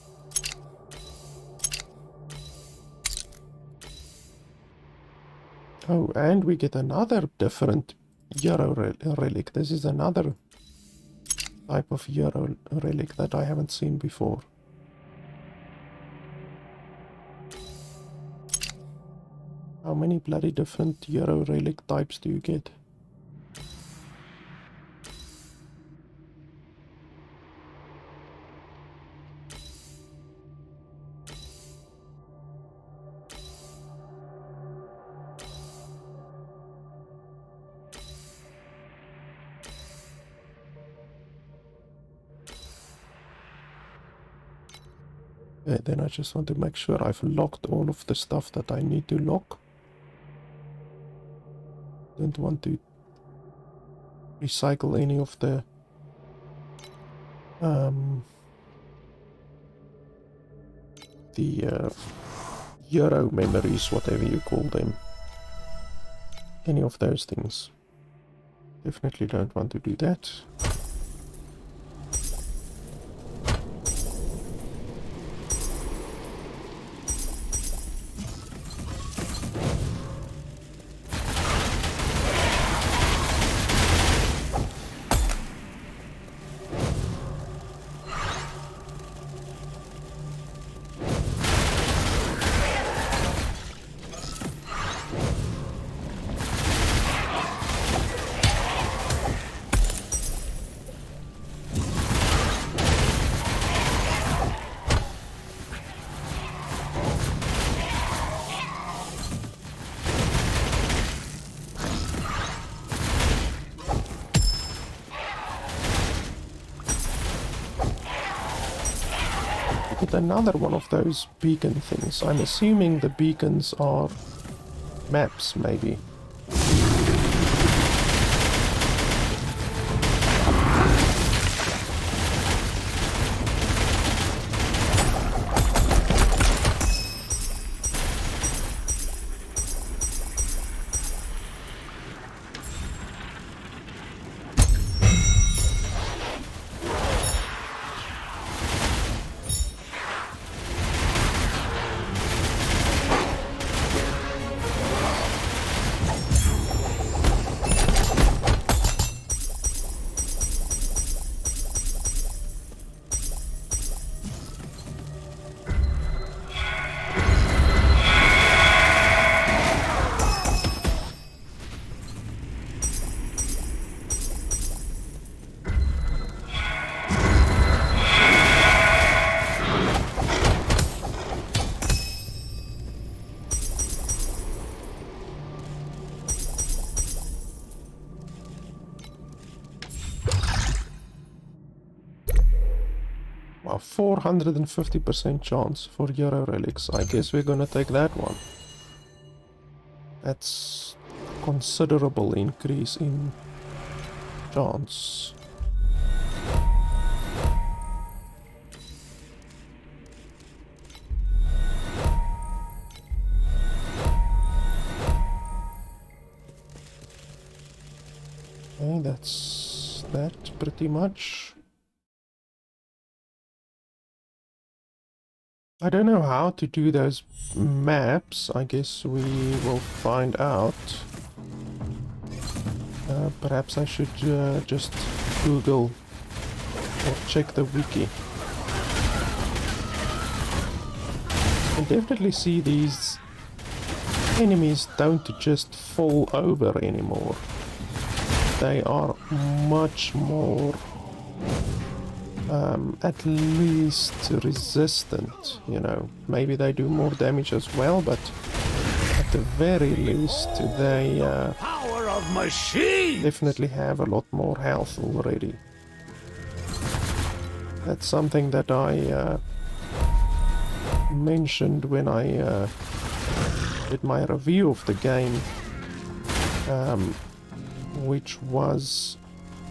Oh, and we get another different hero relic. This is another type of hero relic that I haven't seen before. How many bloody different hero relic types do you get? Okay, then I just want to make sure I've locked all of the stuff that I need to lock. Don't want to recycle any of the hero memories, whatever you call them. Any of those things. Definitely don't want to do that. Another one of those beacon things. I'm assuming the beacons are maps, maybe. Wow, 450% chance for hero relics. I guess we're gonna take that one. That's a considerable increase in chance. Okay, that's that pretty much. I don't know how to do those maps. I guess we will find out. Perhaps I should just Google or check the wiki. I can definitely see these enemies don't just fall over anymore. They are much more at least resistant, you know. Maybe they do more damage as well, but at the very least they Power of machine. definitely have a lot more health already. That's something that I mentioned when I did my review of the game, which was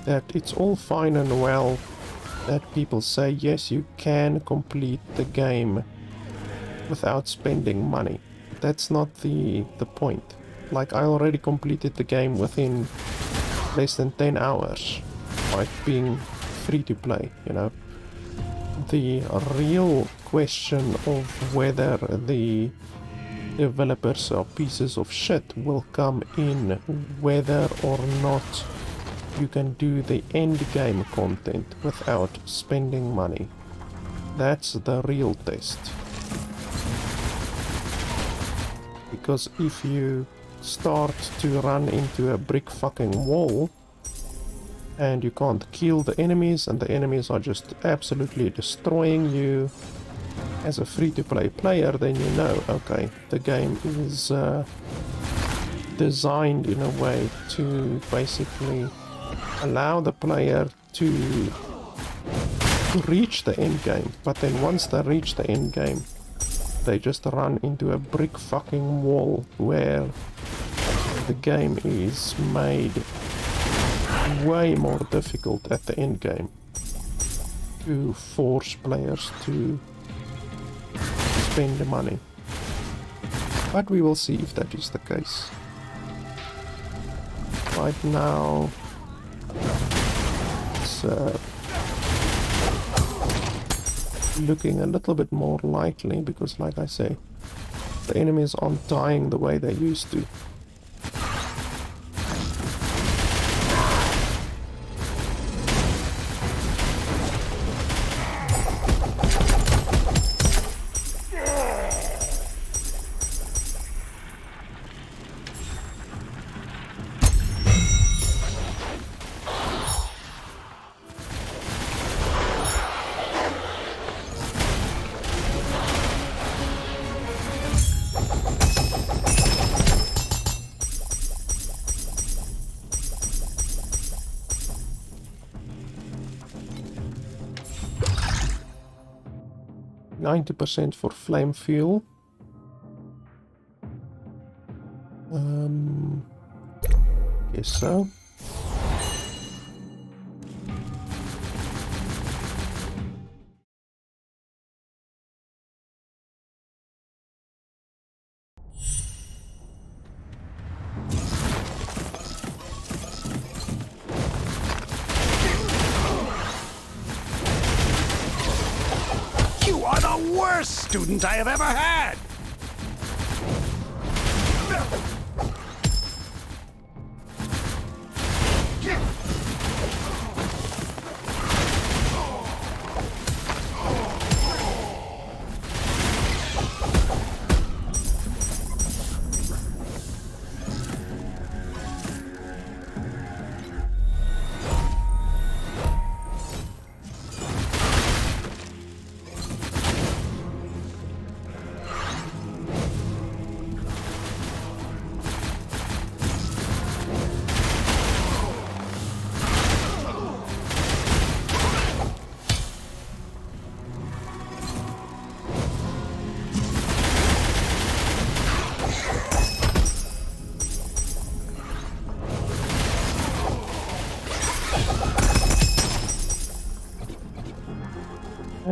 that it's all fine and well that people say, yes, you can complete the game without spending money. That's not the point. Like, I already completed the game within less than 10 hours, like being free to play, you know. The real question of whether the developers are pieces of shit will come in whether or not you can do the end game content without spending money. That's the real test. Because if you start to run into a brick fucking wall and you can't kill the enemies and the enemies are just absolutely destroying you as a free-to-play player, then you know, okay, the game is designed in a way to basically allow the player to reach the end game, but then once they reach the end game, they just run into a brick fucking wall where the game is made way more difficult at the end game to force players to spend the money. But we will see if that is the case. Right now it's looking a little bit more likely because, like I say, the enemies aren't dying the way they used to. %90 for flame fuel. Guess so. You are the worst student I have ever had!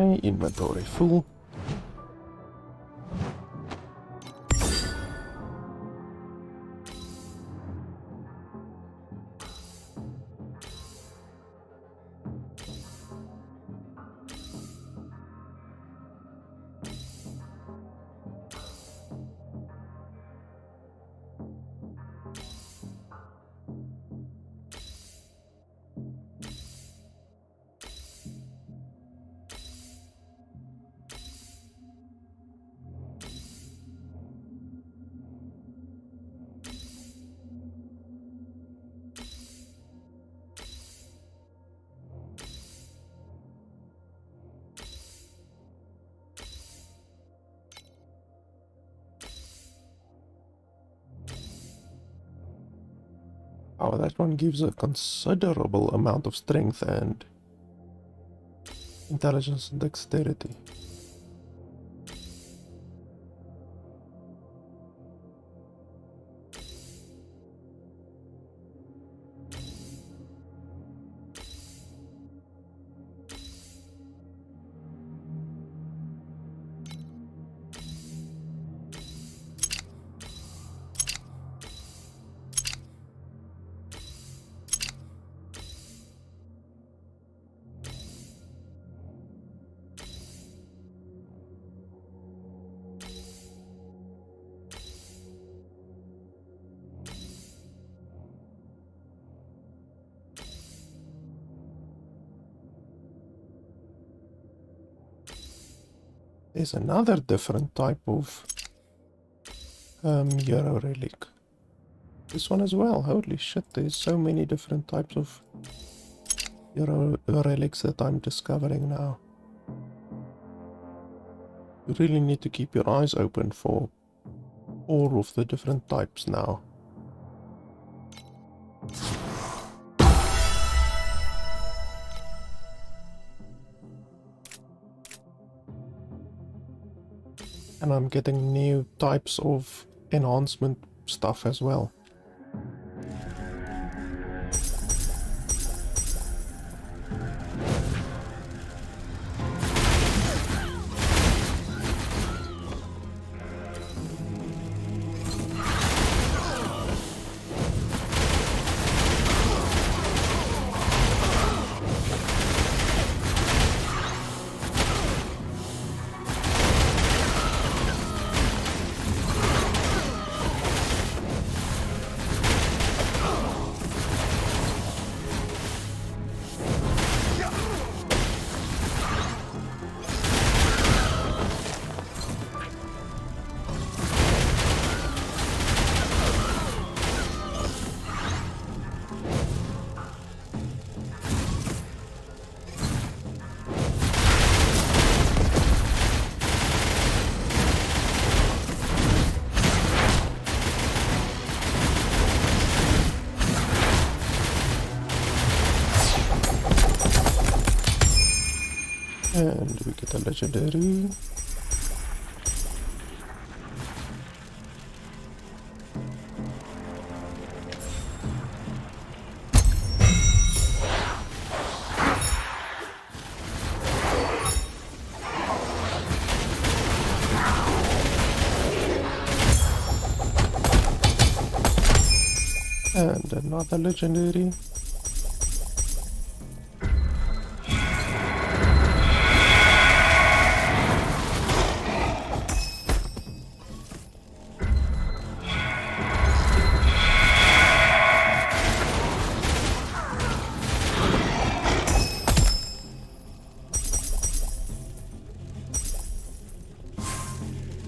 Okay, inventory full. Oh, that one gives a considerable amount of strength and Intelligence and dexterity. There's another different type of Euro relic. This one as well. Holy shit, there's so many different types of Euro relics that I'm discovering now. You really need to keep your eyes open for all of the different types now. And I'm getting new types of enhancement stuff as well. And we get a legendary. And another legendary.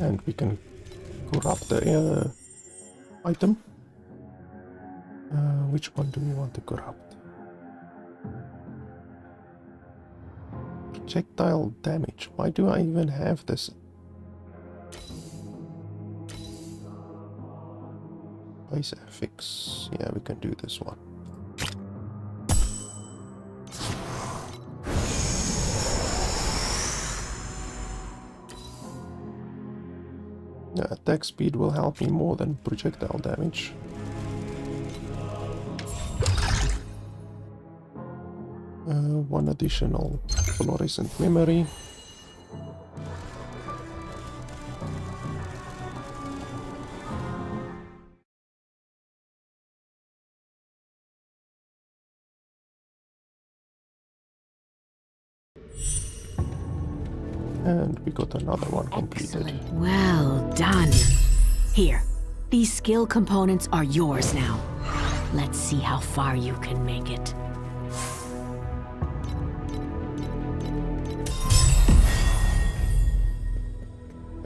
And we can corrupt the item. Which one do we want to corrupt? Projectile damage. Why do I even have this? Base affix. Yeah, we can do this one. Yeah, attack speed will help me more than projectile damage. One additional fluorescent memory. And we got another one completed. Excellent. Well done. Here, these skill components are yours now. Let's see how far you can make it.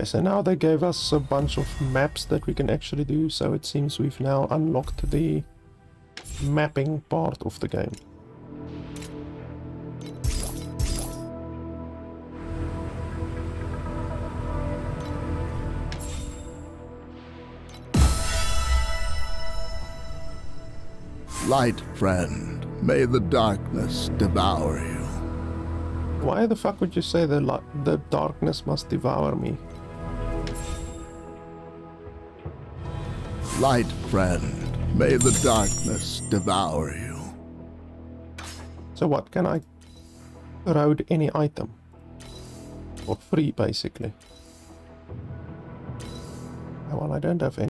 So now they gave us a bunch of maps that we can actually do, so it seems we've now unlocked the mapping part of the game. Light friend, may the darkness devour you. Why the fuck would you say the darkness must devour me? Light friend, may the darkness devour you. So what, can I corrode any item? For free, basically. Well, I don't have any.